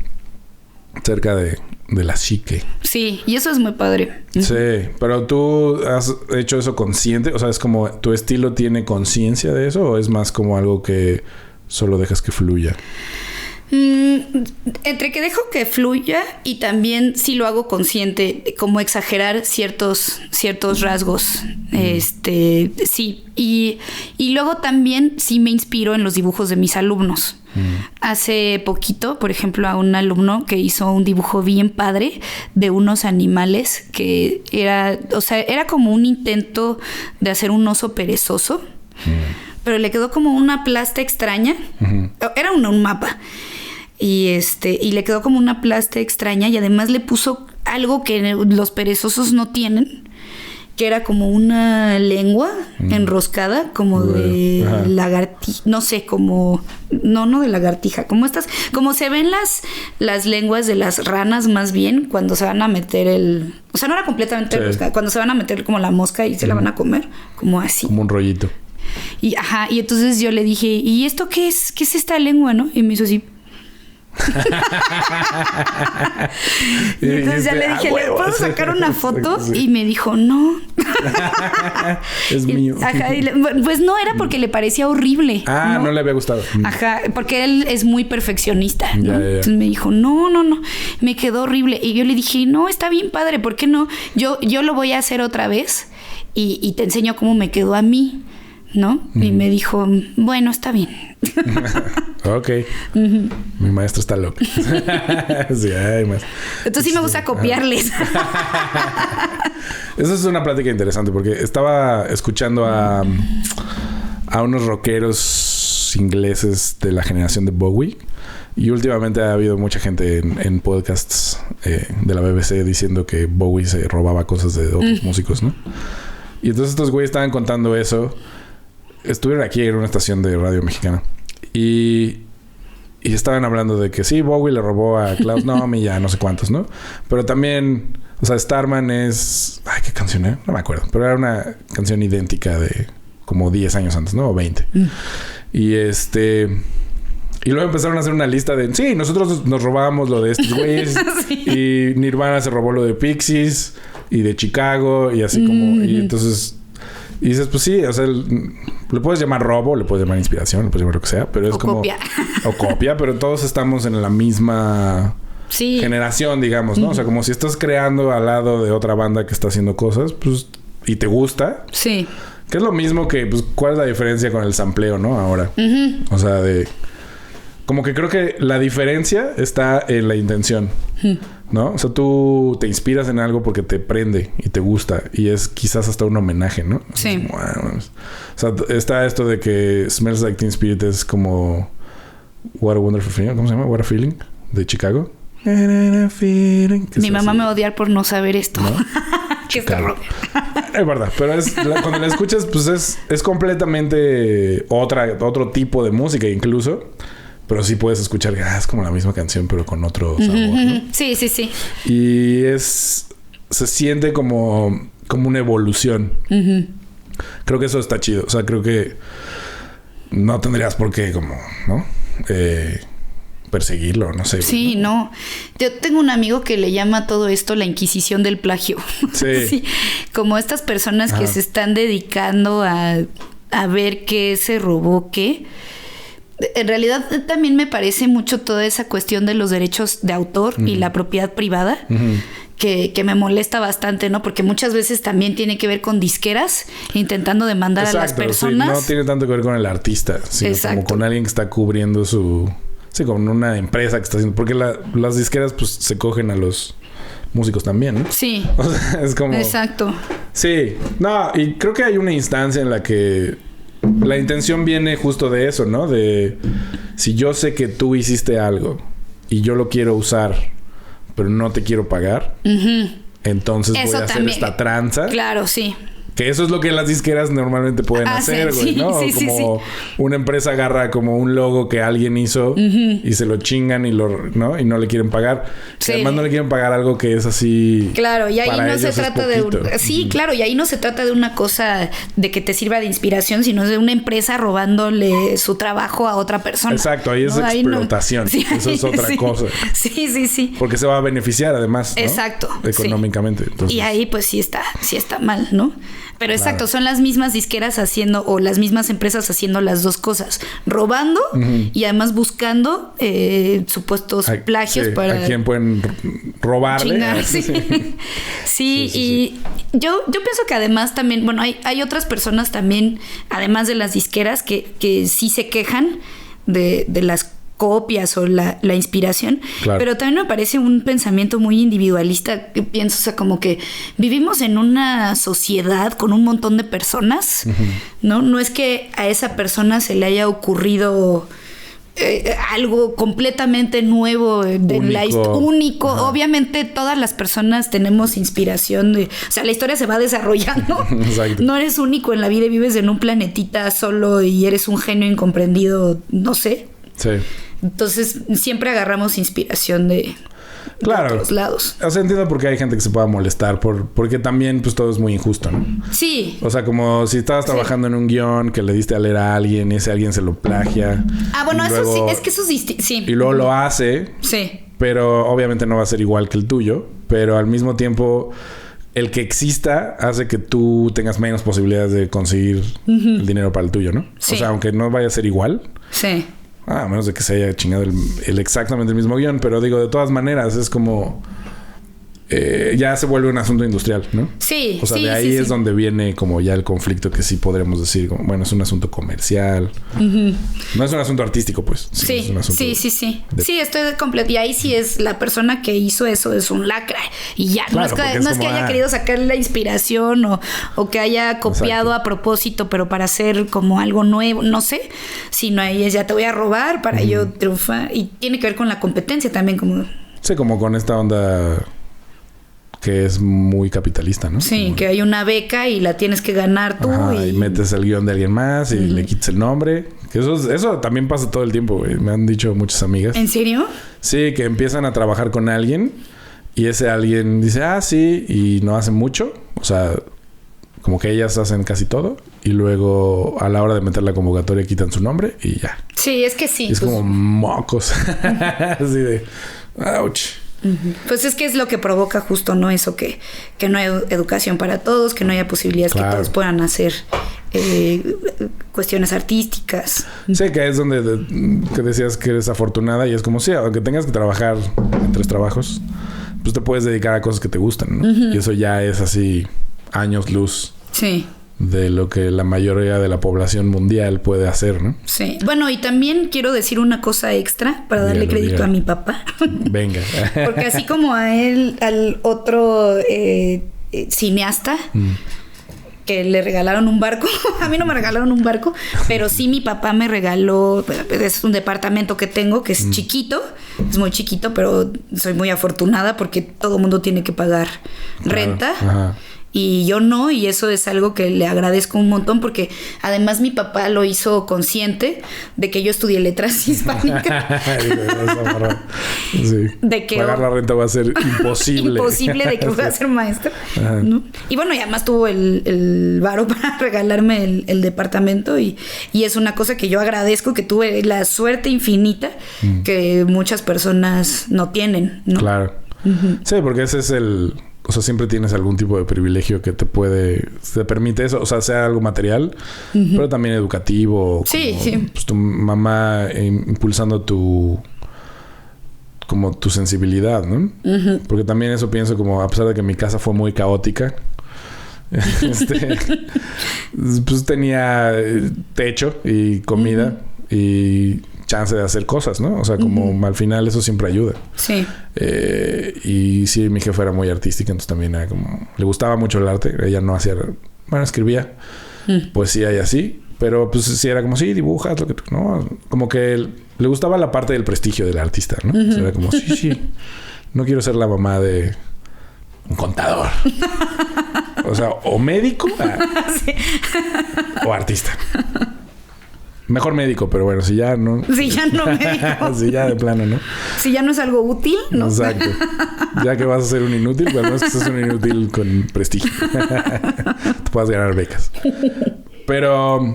cerca de la psique. Sí, y eso es muy padre. Sí, pero ¿tú has hecho eso consciente? O sea, ¿es como tu estilo tiene conciencia de eso o es más como algo que solo dejas que fluya? Entre que dejo que fluya y también sí lo hago consciente, como exagerar ciertos rasgos. Sí. Y luego también sí me inspiro en los dibujos de mis alumnos. Hace poquito, por ejemplo, a un alumno que hizo un dibujo bien padre de unos animales que era como un intento de hacer un oso perezoso, pero le quedó como una plasta extraña. Era un mapa. Y le quedó como una plasta extraña y además le puso algo que los perezosos no tienen, que era como una lengua enroscada, como de lagartija, no sé, como... No de lagartija, como se ven las lenguas de las ranas más bien, cuando se van a meter o sea, no era completamente enroscada, cuando se van a meter como la mosca y se la van a comer, como así. Como un rollito. Y entonces yo le dije, ¿y esto qué es? ¿Qué es esta lengua, no? Y me hizo así... y entonces ya le dije, ¿le puedo sacar una foto? Sí. Y me dijo, no. Es mío. Pues no, era porque le parecía horrible. No le había gustado. Porque él es muy perfeccionista, ¿no? Entonces me dijo, no, me quedó horrible. Y yo le dije, no, está bien padre, ¿por qué no? Yo lo voy a hacer otra vez y te enseño cómo me quedó a mí, ¿no? Y me dijo, bueno, está bien. Ok. Mi maestro está loco. Sí, más. Entonces sí me gusta copiarles. Esa es una plática interesante porque estaba escuchando a unos rockeros ingleses de la generación de Bowie. Y últimamente ha habido mucha gente en podcasts de la BBC diciendo que Bowie se robaba cosas de otros músicos, ¿no? Y entonces estos güeyes estaban contando eso. Estuvieron aquí en una estación de radio mexicana. Y estaban hablando de que sí, Bowie le robó a Klaus Nomi y a no sé cuántos, ¿no? Pero también O sea, Starman es... Ay, ¿qué canción era? No me acuerdo. Pero era una canción idéntica de como 10 años antes, ¿no? O 20. Y y luego empezaron a hacer una lista de... Sí, nosotros nos robábamos lo de estos güeyes. Sí. Y Nirvana se robó lo de Pixies. Y de Chicago. Y así como... Y entonces... Y dices, pues sí, o sea... Le puedes llamar robo, le puedes llamar inspiración, le puedes llamar lo que sea. Pero es como... Copia. O copia. Pero todos estamos en la misma... Sí. Generación, digamos, ¿no? O sea, como si estás creando al lado de otra banda que está haciendo cosas, pues... Y te gusta. Sí. Que es lo mismo que... Pues, ¿cuál es la diferencia con el sampleo, no? Ahora. O sea, como que creo que la diferencia está en la intención, ¿no? O sea, tú te inspiras en algo porque te prende y te gusta. Y es quizás hasta un homenaje, ¿no? Sí. Como, o sea, está esto de que Smells Like Teen Spirit es como... What a Wonderful Feeling. ¿Cómo se llama? What a Feeling. De Chicago. Mi mamá me va a odiar por no saber esto. ¿No? ¿Qué está rojo? Es verdad, pero cuando la escuchas, pues es completamente otro tipo de música incluso. Pero sí puedes escuchar que es como la misma canción, pero con otro sabor, ¿no? Sí, sí, sí. Y se siente como una evolución. Creo que eso está chido. O sea, creo que no tendrías por qué ¿no? Perseguirlo, no sé. Sí, no. Yo tengo un amigo que le llama todo esto la Inquisición del plagio. Sí. Sí. Como estas personas que se están dedicando a ver qué se robó qué. En realidad también me parece mucho toda esa cuestión de los derechos de autor y la propiedad privada que me molesta bastante, ¿no? Porque muchas veces también tiene que ver con disqueras intentando demandar a las personas. Sí, no tiene tanto que ver con el artista, sino como con alguien que está cubriendo su... Sí, con una empresa que está haciendo... Porque las disqueras pues se cogen a los músicos también, ¿no? Sí. O sea, es como... Exacto. Sí. No, y creo que hay una instancia en la que... La intención viene justo de eso, ¿no? De si yo sé que tú hiciste algo y yo lo quiero usar, pero no te quiero pagar, entonces eso voy a hacer también. Esta tranza. Claro, sí. Que eso es lo que las disqueras normalmente pueden hacer, güey, ¿no? Sí, como una empresa agarra como un logo que alguien hizo y se lo chingan ¿no? Y no le quieren pagar. Sí. Además no le quieren pagar algo que es así. Claro, y ahí para no se trata de... Sí, claro, y ahí no se trata de una cosa de que te sirva de inspiración, sino de una empresa robándole su trabajo a otra persona. Exacto, ahí es explotación. No. Sí, eso es otra cosa. Sí. Porque se va a beneficiar además, ¿no? Exacto. Económicamente. Entonces... Y ahí pues sí está mal, ¿no? Pero exacto, son las mismas disqueras haciendo, o las mismas empresas haciendo las dos cosas. Robando y además buscando supuestos plagios para... ¿A quién pueden robarle? Chingar, sí, y yo pienso que además también... Bueno, hay otras personas también, además de las disqueras, que sí se quejan de las copias o la inspiración, claro. Pero también me parece un pensamiento muy individualista que pienso, o sea, como que vivimos en una sociedad con un montón de personas, ¿no? No es que a esa persona se le haya ocurrido algo completamente nuevo, único. Obviamente todas las personas tenemos inspiración o sea, la historia se va desarrollando. No eres único en la vida y vives en un planetita solo y eres un genio incomprendido, no sé. Sí. Entonces siempre agarramos inspiración de otros lados. O sea, entiendo por qué hay gente que se pueda molestar porque también pues todo es muy injusto, ¿no? Sí. O sea, como si estabas trabajando en un guión que le diste a leer a alguien y ese alguien se lo plagia. Bueno, eso sí, es que eso sí. Y luego lo hace. Sí. Pero obviamente no va a ser igual que el tuyo, pero al mismo tiempo el que exista hace que tú tengas menos posibilidades de conseguir el dinero para el tuyo, ¿no? Sí. O sea, aunque no vaya a ser igual. Sí. A menos de que se haya chingado el exactamente el mismo guión. Pero digo, de todas maneras, es como... ya se vuelve un asunto industrial, ¿no? Sí. O sea, de ahí es donde viene como ya el conflicto que sí podremos decir, como, bueno, es un asunto comercial. No es un asunto artístico, pues. Sí, es un asunto Sí, estoy de completo. Y ahí sí es la persona que hizo eso, es un lacra. Y ya, claro, no es que haya querido sacar la inspiración o que haya copiado a propósito, pero para hacer como algo nuevo, no sé. Sino ahí es ya te voy a robar para yo triunfar. Y tiene que ver con la competencia también, como... Sí, como con esta onda... que es muy capitalista, ¿no? Sí, como... que hay una beca y la tienes que ganar tú. Y metes el guión de alguien más y le quitas el nombre. Que eso también pasa todo el tiempo, güey. Me han dicho muchas amigas. ¿En serio? Sí, que empiezan a trabajar con alguien Y ese alguien dice, sí, y no hace mucho. O sea, como que ellas hacen casi todo. Y luego, a la hora de meter la convocatoria, quitan su nombre y ya. Sí, es que sí. Y es como mocos. Así de, ouch. Pues es que es lo que provoca justo, ¿no? Eso que no hay educación para todos, que no haya posibilidades que todos puedan hacer cuestiones artísticas. Sí, que es donde que decías que eres afortunada y es como, sí, aunque tengas que trabajar en 3 trabajos, pues te puedes dedicar a cosas que te gustan, ¿no? Y eso ya es así años luz. Sí. De lo que la mayoría de la población mundial puede hacer, ¿no? Sí. Bueno, y también quiero decir una cosa extra para darle crédito a mi papá. Venga. Porque así como a él, al otro cineasta, que le regalaron un barco. A mí no me regalaron un barco, pero sí mi papá me regaló, es un departamento que tengo que es chiquito, es muy chiquito, pero soy muy afortunada porque todo el mundo tiene que pagar renta. Ajá. Y yo no, y eso es algo que le agradezco un montón porque además mi papá lo hizo consciente de que yo estudié letras hispánicas. Sí. De que pagar la renta va a ser imposible. Imposible de que voy a ser maestra, ¿no? Y bueno, y además tuvo el varo para regalarme el departamento y es una cosa que yo agradezco, que tuve la suerte infinita que muchas personas no tienen, ¿no? Claro. Sí, porque ese es o sea, siempre tienes algún tipo de privilegio que te permite eso. O sea, sea algo material, pero también educativo. Sí, como, sí. Pues, tu mamá impulsando tu sensibilidad, ¿no? Porque también eso pienso como, a pesar de que mi casa fue muy caótica, pues tenía techo y comida y chance de hacer cosas, ¿no? O sea, como al final eso siempre ayuda. Sí. Y sí, mi jefa era muy artística, entonces también era como... Le gustaba mucho el arte. Ella no hacía... Bueno, escribía poesía y así. Pero pues sí era como, sí, dibujas lo que tú... ¿no? Como que le gustaba la parte del prestigio del artista, ¿no? O sea, era como, sí. No quiero ser la mamá de un contador. O sea, o médico sí. O artista. Mejor médico, pero bueno, si ya no... Si ya no médico. Si ya de plano, ¿no? Si ya no es algo útil, ¿no? Exacto. Ya que vas a ser un inútil, pues no es que seas un inútil con prestigio. Te puedas ganar becas. Pero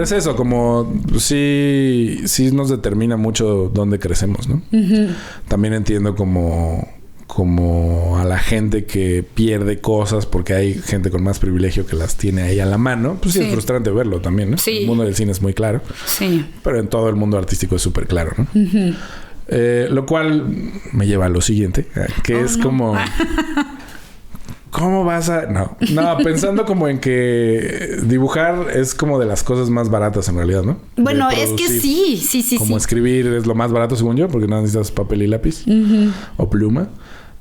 es eso, como... Sí nos determina mucho dónde crecemos, ¿no? También entiendo como a la gente que pierde cosas porque hay gente con más privilegio que las tiene ahí a la mano. Pues sí, es frustrante verlo también, ¿no? Sí. El mundo del cine es muy claro. Sí. Pero en todo el mundo artístico es súper claro, ¿no? Lo cual me lleva a lo siguiente, que es como... ¿Cómo vas a...? No, pensando como en que dibujar es como de las cosas más baratas en realidad, ¿no? Bueno, es que sí. Como escribir es lo más barato según yo, porque no necesitas papel y lápiz o pluma.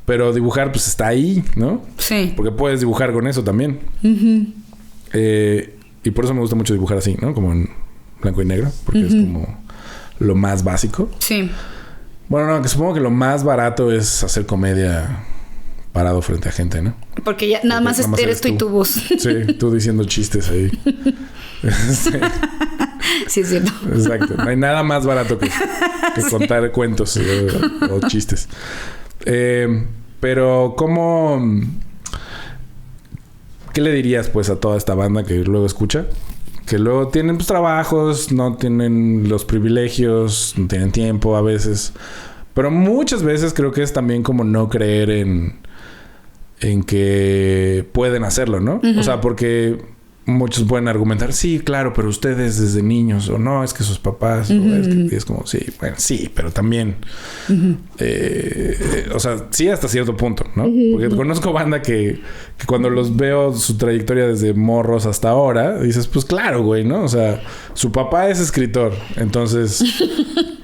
Pero dibujar pues está ahí, ¿no? Sí. Porque puedes dibujar con eso también. Y por eso me gusta mucho dibujar así, ¿no? Como en blanco y negro, porque es como lo más básico. Sí. Bueno, no, que supongo que lo más barato es hacer comedia parado frente a gente, ¿no? Porque ya nada más eres tú y tu voz. Sí, tú diciendo chistes ahí. Sí, es cierto. Exacto. No hay nada más barato que contar cuentos o chistes. Pero ¿cómo... ¿Qué le dirías pues a toda esta banda que luego escucha? Que luego tienen pues trabajos, no tienen los privilegios, no tienen tiempo a veces. Pero muchas veces creo que es también como no creer en que pueden hacerlo, ¿no? O sea, porque muchos pueden argumentar, sí, claro, pero ustedes desde niños, o no, es que sus papás, o es como, sí, bueno, sí, pero también, o sea, sí hasta cierto punto, ¿no? Porque conozco banda que cuando los veo su trayectoria desde morros hasta ahora, dices, pues claro, güey, ¿no? O sea, su papá es escritor, entonces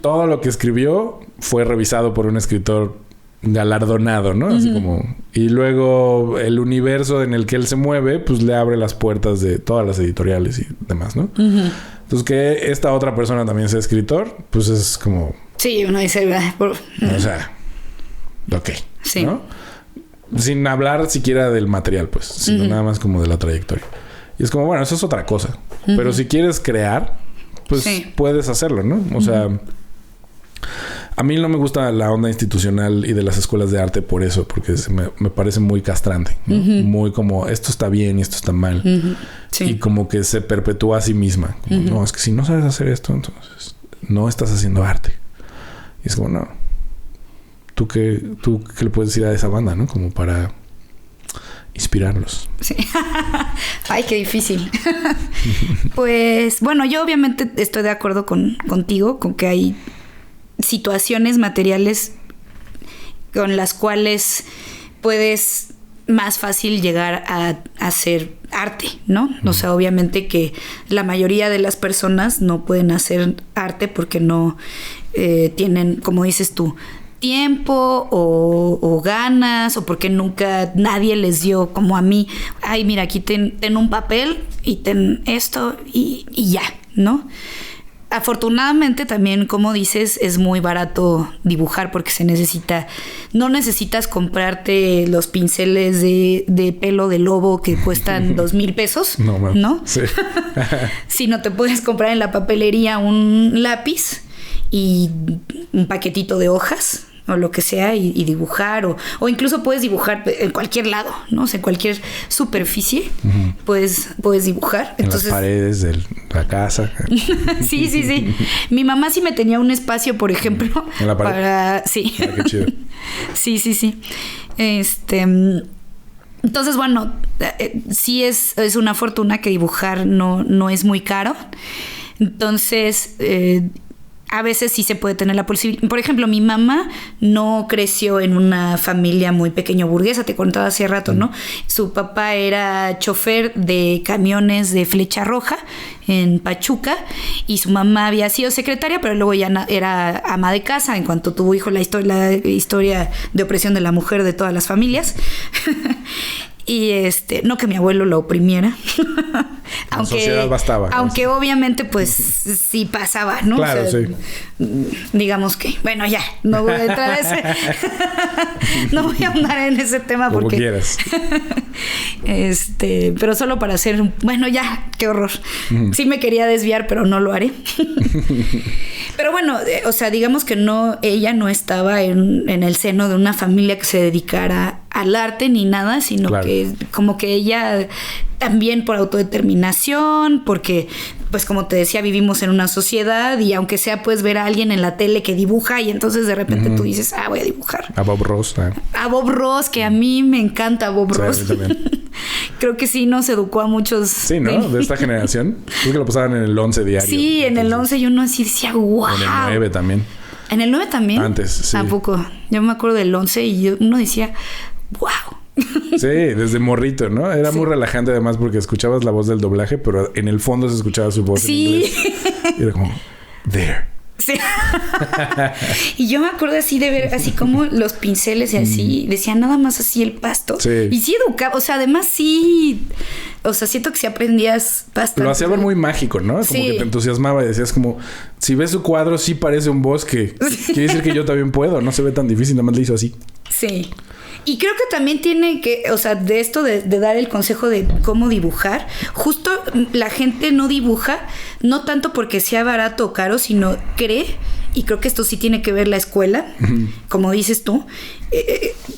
todo lo que escribió fue revisado por un escritor galardonado, ¿no? Así como... Y luego el universo en el que él se mueve, pues le abre las puertas de todas las editoriales y demás, ¿no? Entonces, que esta otra persona también sea escritor, pues es como... Sí, uno dice... O sea... Ok. Sí. ¿no? Sin hablar siquiera del material, pues. Sino nada más como de la trayectoria. Y es como, bueno, eso es otra cosa. Pero si quieres crear, pues puedes hacerlo, ¿no? O sea... A mí no me gusta la onda institucional y de las escuelas de arte por eso, porque me parece muy castrante, ¿no? Muy como esto está bien y esto está mal. Sí. Y como que se perpetúa a sí misma. Como, no, es que si no sabes hacer esto, entonces no estás haciendo arte. Y es como, no. ¿Tú qué le puedes decir a esa banda, no? Como para inspirarlos. Sí. Ay, qué difícil. Pues, bueno, yo obviamente estoy de acuerdo contigo, con que hay situaciones materiales con las cuales puedes más fácil llegar a hacer arte, ¿no? O sea, obviamente que la mayoría de las personas no pueden hacer arte porque no tienen, como dices tú, tiempo o ganas, o porque nunca nadie les dio, como a mí, ay, mira, aquí ten un papel y ten esto y ya, ¿no? Afortunadamente también, como dices, es muy barato dibujar porque no necesitas comprarte los pinceles de pelo de lobo que cuestan 2,000 pesos, ¿no? Sí. Sino te puedes comprar en la papelería un lápiz y un paquetito de hojas o lo que sea y dibujar o incluso puedes dibujar en cualquier lado, ¿no? O sea, en cualquier superficie puedes dibujar. En las paredes de la casa. Sí. Mi mamá sí me tenía un espacio, por ejemplo, ¿en la pared? Para... Sí. Ah, qué chido. Sí. Entonces, bueno, sí es una fortuna que dibujar no es muy caro. Entonces, a veces sí se puede tener la posibilidad. Por ejemplo, mi mamá no creció en una familia muy pequeño burguesa, te contaba hace rato, ¿no? Su papá era chofer de camiones de Flecha Roja en Pachuca y su mamá había sido secretaria, pero luego ya era ama de casa en cuanto tuvo hijo, la historia de opresión de la mujer de todas las familias. Y no que mi abuelo lo oprimiera. La sociedad bastaba. Aunque obviamente pues sí pasaba, ¿no? Claro, o sea, sí. Digamos que, bueno, ya, no voy a entrar a ese. No voy a andar en ese tema como porque quieras. Pero solo para hacer, bueno, ya, qué horror. Sí me quería desviar, pero no lo haré. Pero bueno, o sea, digamos que ella no estaba en el seno de una familia que se dedicara al arte ni nada, sino claro, que como que ella también por autodeterminación, porque pues como te decía, vivimos en una sociedad y aunque sea puedes ver a alguien en la tele que dibuja y entonces de repente tú dices, voy a dibujar. A Bob Ross. A Bob Ross, que a mí me encanta Bob Ross. Sí, a mí también. Creo que sí nos educó a muchos. Sí, ¿no? De esta generación. Creo que lo pasaban en el 11 diario. Sí, en el 11 y uno así decía, wow. En el 9 también. ¿En el 9 también? Antes, sí. ¿A poco? Yo me acuerdo del 11 y uno decía, wow. Sí, desde morrito, ¿no? Era muy relajante además porque escuchabas la voz del doblaje, pero en el fondo se escuchaba su voz en inglés. Y era como, there. Sí. Y yo me acuerdo así de ver así como los pinceles y así, decía nada más así el pasto. Sí. Y sí educaba, o sea, además sí, o sea, siento que sí aprendías bastante. Lo hacía ver muy mágico, ¿no? Como que te entusiasmaba y decías como, si ves su cuadro sí parece un bosque. Quiere decir que yo también puedo, no se ve tan difícil, nada más le hizo así. Sí. Y creo que también tiene que, o sea, de esto de dar el consejo de cómo dibujar, justo la gente no dibuja, no tanto porque sea barato o caro, sino cree, y creo que esto sí tiene que ver la escuela, como dices tú,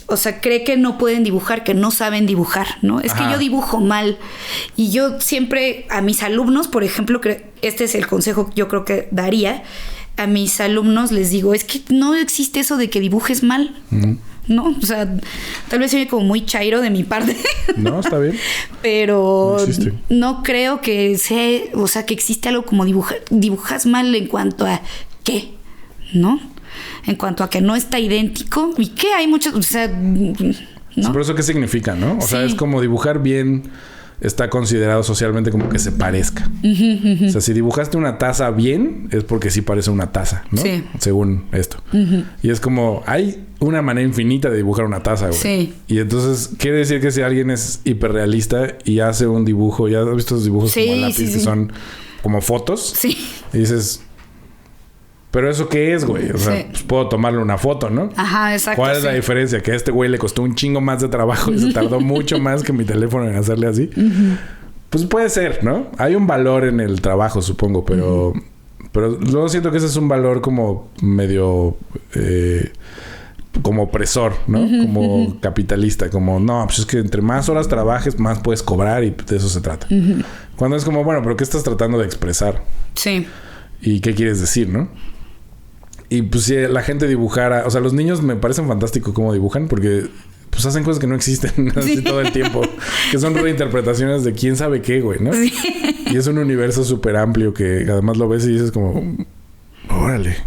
o sea, cree que no pueden dibujar, que no saben dibujar, ¿no? Es que yo dibujo mal. Y yo siempre a mis alumnos, por ejemplo, este es el consejo que yo creo que daría, a mis alumnos les digo, es que no existe eso de que dibujes mal. ¿No? O sea, tal vez soy como muy chairo de mi parte. No, está bien. Pero no creo que sea, o sea, que existe algo como dibujas mal en cuanto a qué, ¿no? En cuanto a que no está idéntico. ¿Y qué? Hay muchos, o sea, ¿no? Sí, por eso, ¿qué significa, no? O sea, es como dibujar bien está considerado socialmente como que se parezca. O sea, si dibujaste una taza bien, es porque sí parece una taza, ¿no? Sí. Según esto. Y es como, hay una manera infinita de dibujar una taza, güey. Sí. Y entonces, quiere decir que si alguien es hiperrealista y hace un dibujo, ¿ya has visto esos dibujos como lápiz que son como fotos? Sí. Y dices, ¿pero eso qué es, güey? O sea, pues puedo tomarle una foto, ¿no? Ajá, exacto. ¿Cuál es la diferencia? Que a este güey le costó un chingo más de trabajo y se tardó mucho más que mi teléfono en hacerle así. Pues puede ser, ¿no? Hay un valor en el trabajo, supongo, pero Pero luego siento que ese es un valor como medio... como opresor, ¿no? Como capitalista. Como, no, pues es que entre más horas trabajes, más puedes cobrar y de eso se trata. Cuando es como, bueno, pero ¿qué estás tratando de expresar? Sí. ¿Y qué quieres decir, no? Y pues si la gente dibujara... O sea, los niños me parecen fantásticos cómo dibujan porque... Pues hacen cosas que no existen así todo el tiempo. Que son reinterpretaciones de quién sabe qué, güey, ¿no? Sí. Y es un universo súper amplio que además lo ves y dices como... Órale.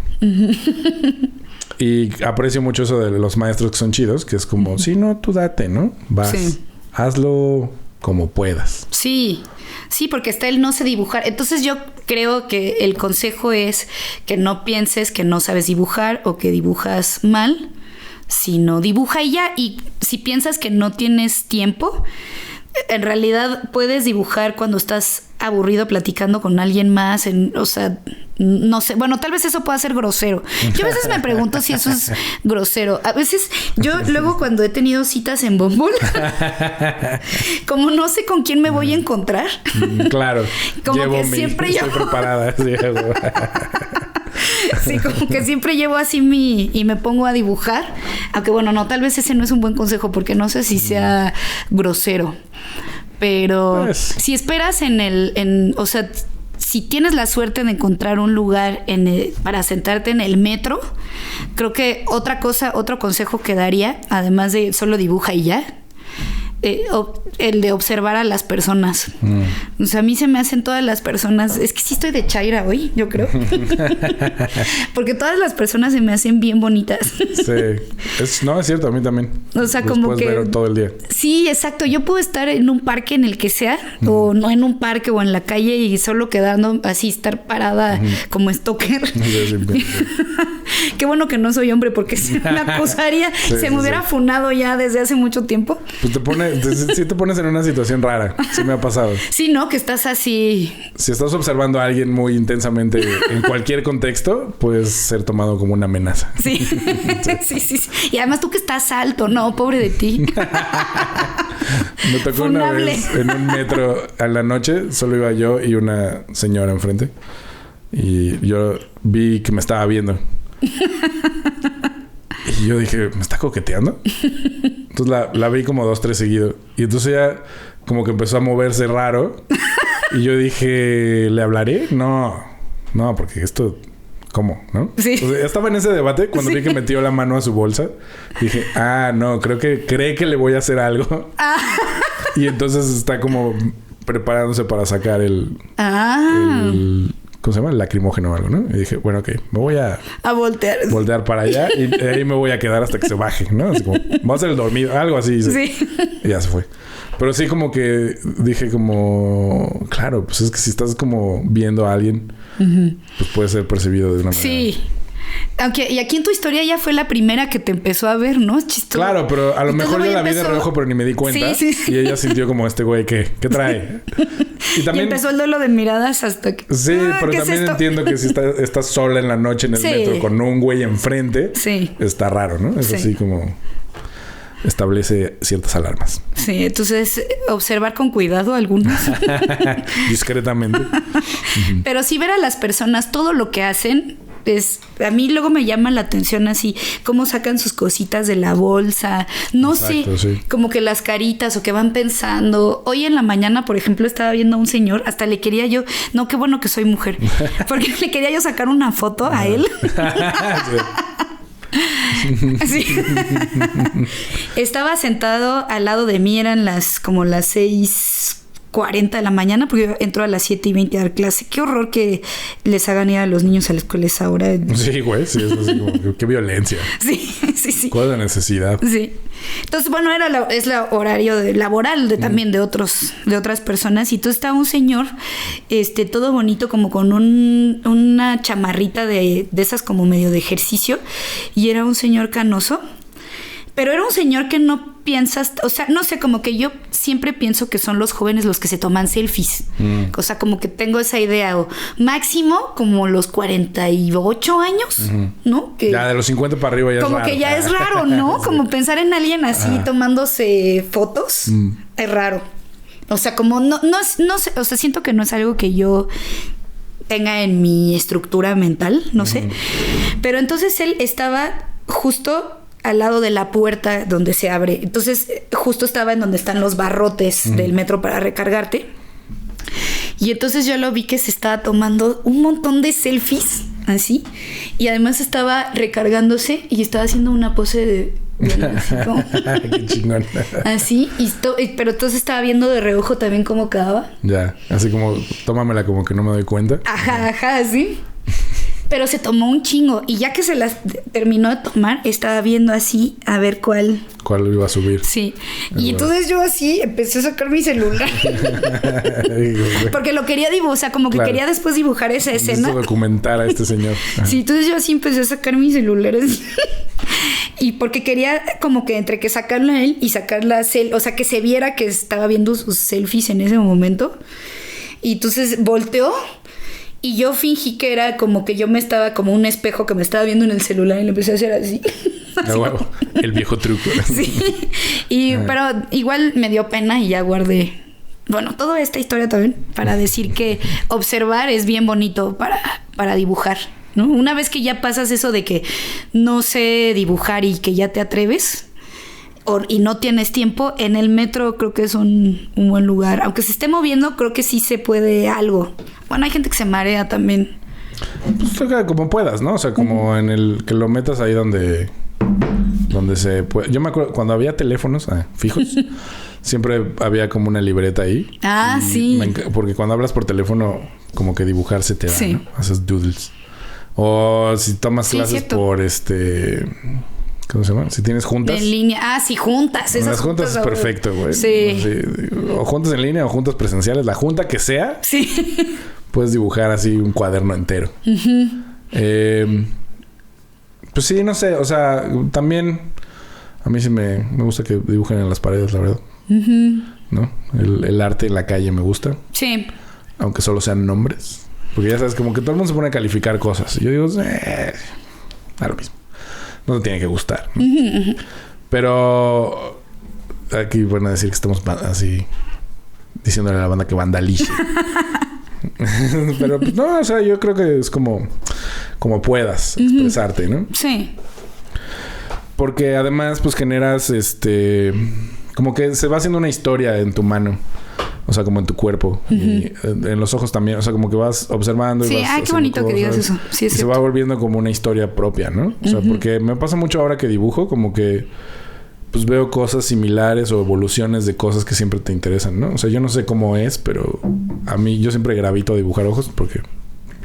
Y aprecio mucho eso de los maestros que son chidos. Que es como... Sí, no, tú date, ¿no? Vas. Sí. Hazlo como puedas. Sí. Sí, porque está el no sé dibujar. Entonces yo creo que el consejo es que no pienses que no sabes dibujar o que dibujas mal, sino dibuja y ya. Y si piensas que no tienes tiempo, en realidad puedes dibujar cuando estás aburrido platicando con alguien más. O sea, no sé. Bueno, tal vez eso pueda ser grosero. Yo a veces me pregunto si eso es grosero. A veces yo luego cuando he tenido citas en Bumble, como no sé con quién me voy a encontrar. Claro. Como que siempre estoy preparada. Sí, como que siempre llevo así y me pongo a dibujar. Aunque bueno, no, tal vez ese no es un buen consejo porque no sé si sea grosero. Pero pues, si esperas o sea, si tienes la suerte de encontrar un lugar para sentarte en el metro, creo que otro consejo que daría, además de solo dibuja y ya, el de observar a las personas. O sea, a mí se me hacen todas las personas... Es que sí estoy de chaira hoy, yo creo. Porque todas las personas se me hacen bien bonitas. Sí. No, es cierto, a mí también. O sea, como puedes que... ver todo el día. Sí, exacto. Yo puedo estar en un parque en el que sea, o no en un parque o en la calle y solo quedando así, estar parada como stalker. Qué bueno que no soy hombre porque se me acusaría. Se me hubiera funado ya desde hace mucho tiempo. Pues sí te pones en una situación rara. Sí me ha pasado. Sí, ¿no? Que estás así... Si estás observando a alguien muy intensamente en cualquier contexto, puedes ser tomado como una amenaza. Sí. Sí. Y además tú que estás alto. No, pobre de ti. Me tocó una vez en un metro a la noche. Solo iba yo y una señora enfrente. Y yo vi que me estaba viendo. Y yo dije, ¿me está coqueteando? Entonces la vi como 2, 3 seguidos. Y entonces ella como que empezó a moverse raro. Y yo dije, ¿le hablaré? No, porque esto... ¿Cómo? ¿No? Sí. O sea, estaba en ese debate cuando vi que metió la mano a su bolsa. Dije, no, cree que le voy a hacer algo. Y entonces está como preparándose para sacar el ¿cómo se llama? El lacrimógeno o algo, ¿no? Y dije, bueno, ok, me voy a voltear para allá y ahí me voy a quedar hasta que se baje, ¿no? Así como, vamos a hacer el dormido, algo así. Sí. Y ya se fue. Pero sí como que dije como... Claro, pues es que si estás como viendo a alguien, pues puede ser percibido de una manera... Sí. Aunque, y aquí en tu historia ya fue la primera que te empezó a ver, ¿no? Chistoso. Claro, pero a lo mejor yo la vi de reojo, pero ni me di cuenta. Sí. Y ella sintió como este güey, ¿qué trae? Y también... Y empezó el duelo de miradas hasta que... Sí, pero también entiendo que si estás sola en la noche en el metro con un güey enfrente, está raro, ¿no? Es así como... Establece ciertas alarmas. Sí, entonces observar con cuidado algunos. Discretamente. Pero sí ver a las personas, todo lo que hacen... a mí luego me llama la atención así cómo sacan sus cositas de la bolsa, Exacto, sé, como que las caritas o que van pensando. Hoy en la mañana, por ejemplo, estaba viendo a un señor, hasta le quería yo, no, qué bueno que soy mujer, porque le quería yo sacar una foto a él. Sí. Estaba sentado al lado de mí, eran como las 6:40 de la mañana, porque yo entro a las 7:20 a dar clase. Qué horror que les hagan ir a los niños a la escuela a esa hora. Sí, güey, sí, es así como, qué violencia. Sí. ¿Cuál es la necesidad? Sí. Entonces, bueno, es el horario laboral también de otras personas. Y entonces estaba un señor, todo bonito, como con una chamarrita de esas como medio de ejercicio. Y era un señor canoso. Pero era un señor que no piensas... O sea, no sé, como que yo siempre pienso que son los jóvenes los que se toman selfies. O sea, como que tengo esa idea. O máximo como los 48 años, ¿no? Que ya de los 50 para arriba ya es raro. Como que ya es raro, ¿no? Como pensar en alguien así tomándose fotos. Es raro. O sea, como no sé... O sea, siento que no es algo que yo... tenga en mi estructura mental, no sé. Pero entonces él estaba justo al lado de la puerta donde se abre. Entonces, justo estaba en donde están los barrotes del metro para recargarte. Y entonces yo lo vi que se estaba tomando un montón de selfies, así. Y además estaba recargándose y estaba haciendo una pose de así como... Qué chingón. Así, pero entonces estaba viendo de reojo también cómo quedaba. Ya, así como, tómamela como que no me doy cuenta. Ajá, así. Pero se tomó un chingo. Y ya que se las terminó de tomar, estaba viendo así a ver cuál iba a subir. Sí. Y entonces yo así empecé a sacar mi celular. Porque lo quería dibujar, o sea, como que quería después dibujar esa escena. Documentar a este señor. Sí, entonces yo así empecé a sacar mis celulares. Y porque quería como que entre que sacarla a él y sacarla o sea, que se viera que estaba viendo sus selfies en ese momento. Y entonces volteó. Y yo fingí que era como que yo me estaba como un espejo que me estaba viendo en el celular y le empecé a hacer así. Wow, el viejo truco. Sí. Pero igual me dio pena y ya guardé. Bueno, toda esta historia también para decir que observar es bien bonito para dibujar, ¿no? Una vez que ya pasas eso de que no sé dibujar y que ya te atreves y no tienes tiempo, en el metro creo que es un buen lugar. Aunque se esté moviendo, creo que sí se puede algo. Bueno, hay gente que se marea también. Pues como puedas, ¿no? O sea, como en el que lo metas ahí donde se puede. Yo me acuerdo cuando había teléfonos fijos, siempre había como una libreta ahí. Sí. Porque cuando hablas por teléfono, como que dibujar se te da, ¿no? Haces doodles. O si tomas clases por ¿cómo se llama? Si tienes juntas. En línea. Sí, juntas. Las juntas es perfecto, güey. Sí. O juntas en línea o juntas presenciales. La junta que sea. Sí. Puedes dibujar así un cuaderno entero. Pues sí, no sé. O sea, también a mí sí me gusta que dibujen en las paredes, la verdad. ¿No? El arte en la calle me gusta. Sí. Aunque solo sean nombres. Porque ya sabes, como que todo el mundo se pone a calificar cosas. Y yo digo, a lo mismo. No te tiene que gustar, ¿no? Pero aquí van a decir que estamos así diciéndole a la banda que vandalice. Pero pues, no, o sea, yo creo que es como puedas expresarte, ¿no? Sí. Porque además, pues generas como que se va haciendo una historia en tu mano. O sea, como en tu cuerpo. Y en los ojos también. O sea, como que vas observando. Sí, y vas qué bonito cosas, que digas eso. Sí, es y se va volviendo como una historia propia, ¿no? O sea, porque me pasa mucho ahora que dibujo, como que pues veo cosas similares o evoluciones de cosas que siempre te interesan, ¿no? O sea, yo no sé cómo es, pero a mí yo siempre gravito a dibujar ojos porque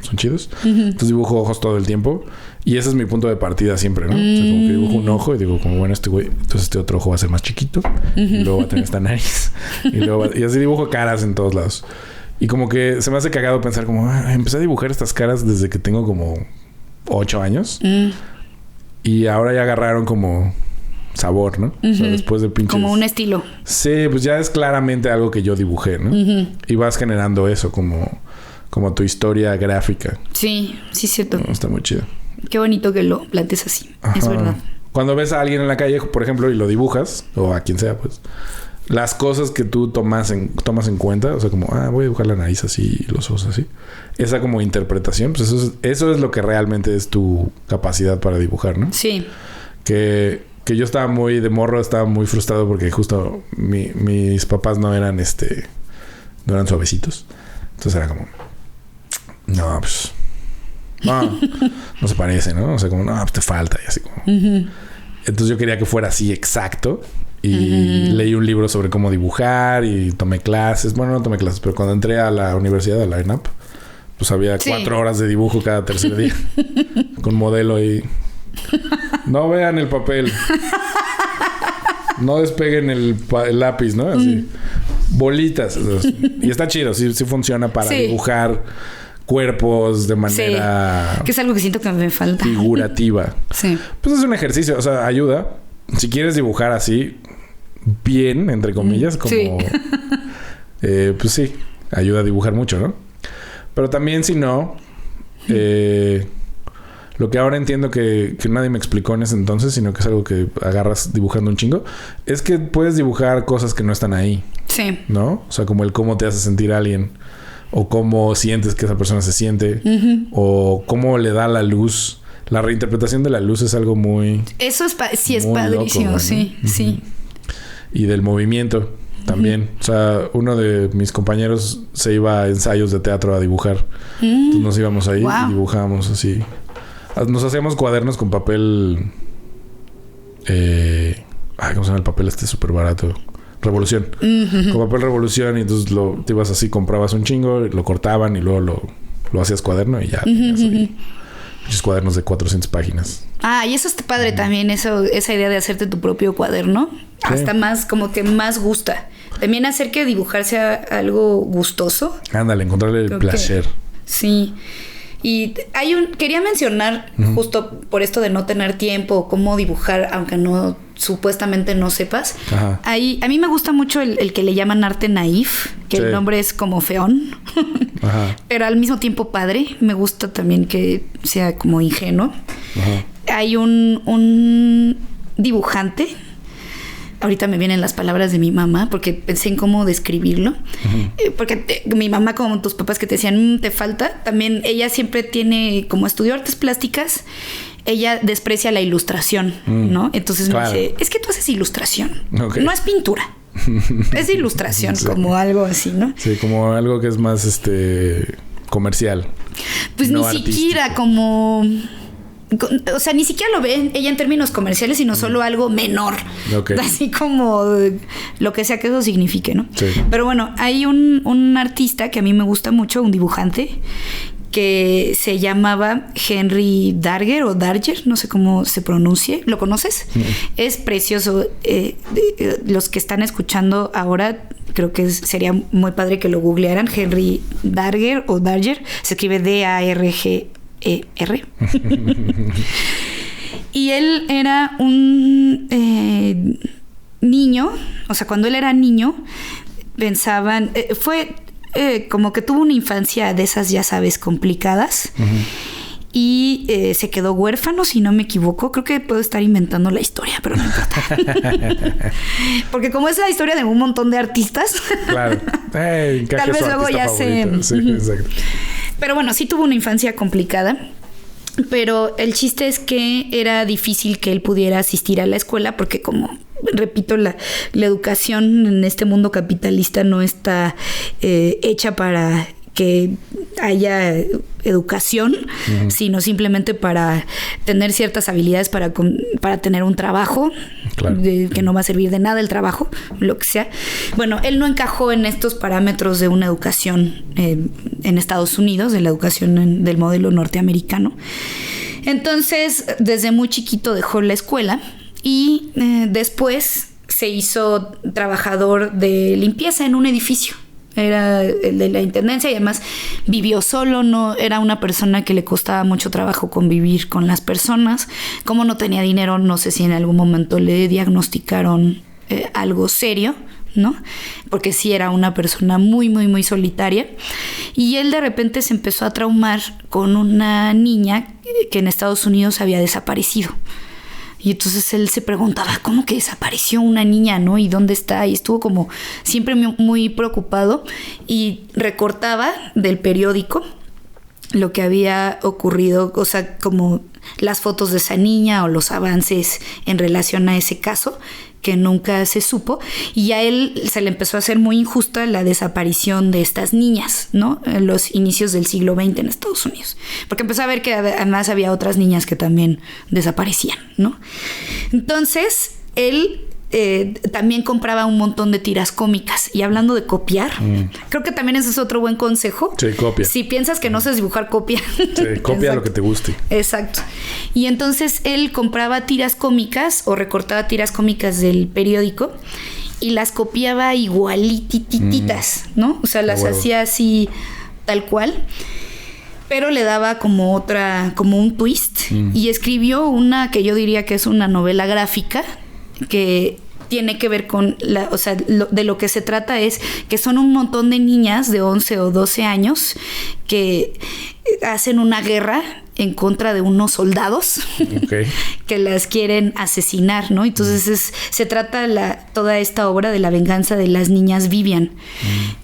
son chidos. Entonces dibujo ojos todo el tiempo. Y ese es mi punto de partida siempre, ¿no? O sea, como que dibujo un ojo y digo como, bueno, este güey... Entonces este otro ojo va a ser más chiquito. Y luego va a tener esta nariz. Y así dibujo caras en todos lados. Y como que se me hace cagado pensar como... empecé a dibujar estas caras desde que tengo como 8 años. Y ahora ya agarraron como sabor, ¿no? O sea, después de pinches... Como un estilo. Sí, pues ya es claramente algo que yo dibujé, ¿no? Y vas generando eso como tu historia gráfica. Sí, sí, cierto. No, está muy chido. Qué bonito que lo plantes así. Ajá. Es verdad. Cuando ves a alguien en la calle, por ejemplo, y lo dibujas, o a quien sea, pues, las cosas que tú tomas en cuenta, o sea, como, voy a dibujar la nariz así y los ojos así. Esa como interpretación, pues eso es lo que realmente es tu capacidad para dibujar, ¿no? Sí. Que yo estaba muy de morro, estaba muy frustrado porque justo mis papás no eran no eran suavecitos. Entonces era como, no, pues... No se parece, ¿no? O sea, como, no, pues te falta y así como... Entonces yo quería que fuera así exacto. Y leí un libro sobre cómo dibujar y tomé clases. Bueno, no tomé clases, pero cuando entré a la universidad, a la ENAP, pues había 4 horas de dibujo cada tercer día. Con modelo y... No vean el papel. No despeguen el lápiz, ¿no? Así. Bolitas. Y está chido. Sí funciona para dibujar... cuerpos de manera... Sí, que es algo que siento que me falta. Figurativa. Sí. Pues es un ejercicio, o sea, ayuda. Si quieres dibujar así, bien, entre comillas, como... Sí. Pues sí, ayuda a dibujar mucho, ¿no? Pero también si no... lo que ahora entiendo que nadie me explicó en ese entonces, sino que es algo que agarras dibujando un chingo, es que puedes dibujar cosas que no están ahí. Sí. ¿No? O sea, como el cómo te hace sentir alguien. o cómo sientes que esa persona se siente, o cómo le da la luz. La reinterpretación de la luz es algo muy... Eso es sí es padrísimo, loco, sí, sí. Y del movimiento también. O sea, uno de mis compañeros se iba a ensayos de teatro a dibujar. Entonces nos íbamos ahí y dibujábamos así. Nos hacíamos cuadernos con papel... ¿cómo se llama el papel este súper barato? Revolución. Con papel Revolución. Y entonces te ibas así, comprabas un chingo, lo cortaban y luego lo hacías cuaderno y ya. Muchos cuadernos de 400 páginas. Y eso está padre también, esa idea de hacerte tu propio cuaderno. Sí. Hasta más, como que más gusta. También hacer que dibujar sea algo gustoso. Ándale, encontrarle el placer. Sí. Y quería mencionar, justo por esto de no tener tiempo, cómo dibujar, aunque supuestamente no sepas. Ajá. A mí me gusta mucho el que le llaman arte naif, que el nombre es como feón, ajá, pero al mismo tiempo padre. Me gusta también que sea como ingenuo. Ajá. Hay un dibujante. Ahorita me vienen las palabras de mi mamá porque pensé en cómo describirlo. Porque mi mamá, como tus papás que te decían, te falta. También ella siempre tiene, como estudió artes plásticas, ella desprecia la ilustración, ¿no? Entonces me dice, es que tú haces ilustración. Okay. No es pintura. Es ilustración, sí, como algo así, ¿no? Sí, como algo que es más comercial. Pues no ni siquiera como... O sea, ni siquiera lo ve ella en términos comerciales, sino solo algo menor. Okay. Así como lo que sea que eso signifique, ¿no? Sí. Pero bueno, hay un artista que a mí me gusta mucho, un dibujante, que se llamaba Henry Darger o Darger, no sé cómo se pronuncie. ¿Lo conoces? Es precioso. Los que están escuchando ahora, creo que sería muy padre que lo googlearan. Henry Darger o Darger. Se escribe D-A-R-G-E-R. Y él era un niño, o sea, cuando él era niño, pensaban, como que tuvo una infancia de esas, ya sabes, complicadas. Y se quedó huérfano, si no me equivoco. Creo que puedo estar inventando la historia, pero no importa. Porque como es la historia de un montón de artistas, claro. Tal vez luego ya favorito. Sí, exacto. Pero bueno, sí tuvo una infancia complicada. Pero el chiste es que era difícil que él pudiera asistir a la escuela porque, como repito, la educación en este mundo capitalista no está hecha para que haya educación, sino simplemente para tener ciertas habilidades para tener un trabajo, claro, que no va a servir de nada el trabajo, lo que sea. Bueno, él no encajó en estos parámetros de una educación en Estados Unidos, de la educación del modelo norteamericano. Entonces, desde muy chiquito dejó la escuela y después se hizo trabajador de limpieza en un edificio. Era el de la intendencia y además vivió solo, no era una persona que le costaba mucho trabajo convivir con las personas. Como no tenía dinero, no sé si en algún momento le diagnosticaron algo serio, ¿no? Porque sí era una persona muy, muy, muy solitaria. Y él de repente se empezó a traumar con una niña que en Estados Unidos había desaparecido. Y entonces él se preguntaba, ¿cómo que desapareció una niña, no? ¿Y dónde está? Y estuvo como siempre muy preocupado y recortaba del periódico lo que había ocurrido, o sea, como las fotos de esa niña o los avances en relación a ese caso que nunca se supo, y a él se le empezó a hacer muy injusta la desaparición de estas niñas, ¿no? En los inicios del siglo XX en Estados Unidos, porque empezó a ver que además había otras niñas que también desaparecían, ¿no? Entonces, él también compraba un montón de tiras cómicas. Y hablando de copiar, creo que también ese es otro buen consejo. Sí, copia. Si piensas que no sabes dibujar, copia. Sí, copia lo que te guste. Exacto. Y entonces él compraba tiras cómicas o recortaba tiras cómicas del periódico y las copiaba igualitititas, ¿no? O sea, las hacía así tal cual, pero le daba como un twist. Y escribió una que yo diría que es una novela gráfica que tiene que ver con o sea, de lo que se trata es que son un montón de niñas de 11 o 12 años que hacen una guerra en contra de unos soldados que las quieren asesinar, ¿no? Entonces se trata toda esta obra de la venganza de las niñas Vivian,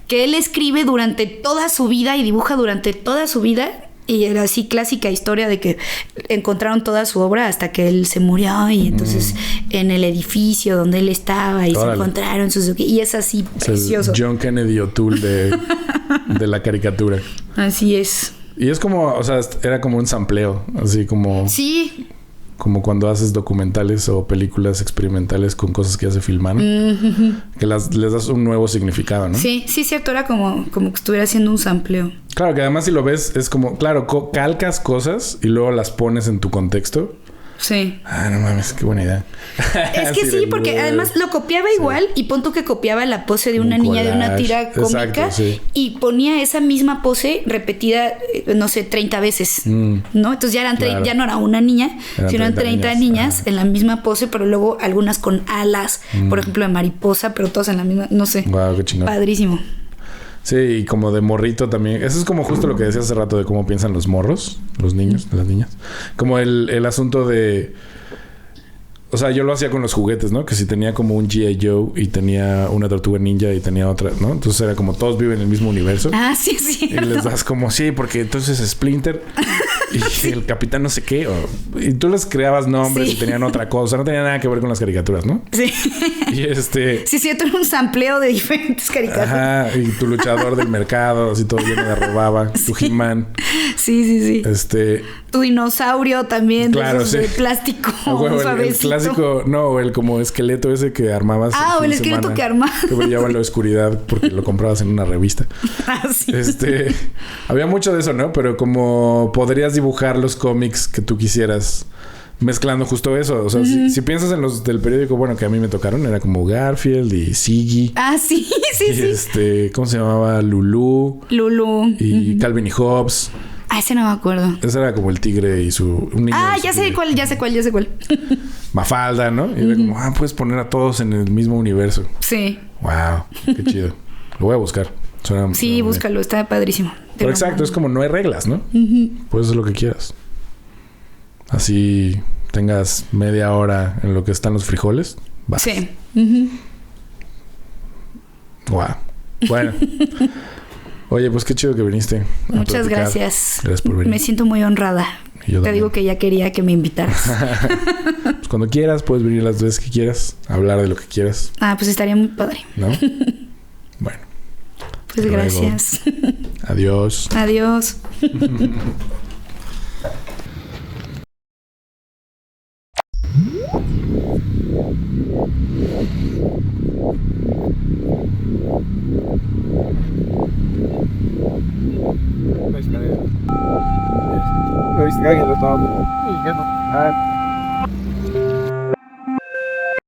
que él escribe durante toda su vida y dibuja durante toda su vida. Y era así clásica historia de que encontraron toda su obra hasta que él se murió y entonces en el edificio donde él estaba y se encontraron sus... Y es así precioso. Es el John Kennedy O'Toole de la caricatura. Así es. Y es como, o sea, era como un sampleo, así como... Sí. Como cuando haces documentales o películas experimentales con cosas que ya se filmaron. Que les das un nuevo significado, ¿no? Sí, cierto. Era como que estuviera haciendo un sampleo. Claro, que además si lo ves es como... Claro, calcas cosas y luego las pones en tu contexto. Sí. Ah, no mames, qué buena idea. Es que sí, porque además lo copiaba igual y punto que copiaba la pose de una niña de una tira cómica. Exacto, y ponía esa misma pose repetida, no sé, 30 veces, ¿no? Entonces ya ya no era una niña, sino eran 30 niñas en la misma pose, pero luego algunas con alas, por ejemplo, de mariposa, pero todas en la misma, no sé. Wow, qué chingón. Padrísimo. Sí, y como de morrito también. Eso es como justo lo que decía hace rato de cómo piensan los morros, los niños, las niñas. Como el asunto de... O sea, yo lo hacía con los juguetes, ¿no? Que si tenía como un G.I. Joe y tenía una tortuga ninja y tenía otra, ¿no? Entonces era como todos viven en el mismo universo. Ah, sí. Y les das como, sí, porque entonces Splinter y el capitán no sé qué. Y tú les creabas nombres y tenían otra cosa. No tenía nada que ver con las caricaturas, ¿no? Sí. Y Sí, tú eres un sampleo de diferentes caricaturas. Ajá. Y tu luchador del mercado, así todo lleno de rebaba. Tu He-Man. Sí. Tu dinosaurio también. Claro, de plástico. El clásico, no, el como esqueleto ese que armabas. Ah, o el esqueleto que armabas. Que brillaba en la oscuridad porque lo comprabas en una revista. Ah, sí. Había mucho de eso, ¿no? Pero como podrías dibujar los cómics que tú quisieras mezclando justo eso. O sea, si piensas en los del periódico, bueno, que a mí me tocaron, era como Garfield y Ziggy. Ah, sí. ¿Cómo se llamaba? Lulu. Y Calvin y Hobbes. Ah, ese no me acuerdo. Ese era como el tigre y un niño. Ah, ya sé cuál. Mafalda, ¿no? Y era como, puedes poner a todos en el mismo universo. Sí. Wow, qué chido. Lo voy a buscar. Sí, búscalo, está padrísimo. Pero exacto, es como no hay reglas, ¿no? Puedes hacer lo que quieras. Así tengas media hora en lo que están los frijoles. Vas. Sí. Wow. Bueno. Oye, pues qué chido que viniste. Muchas gracias. Gracias por venir. Me siento muy honrada. Te digo que ya quería que me invitaras. Pues cuando quieras, puedes venir las veces que quieras, hablar de lo que quieras. Ah, pues estaría muy padre. ¿No? Bueno. Pues gracias. Adiós. Adiós. Lo viste que lo estaba.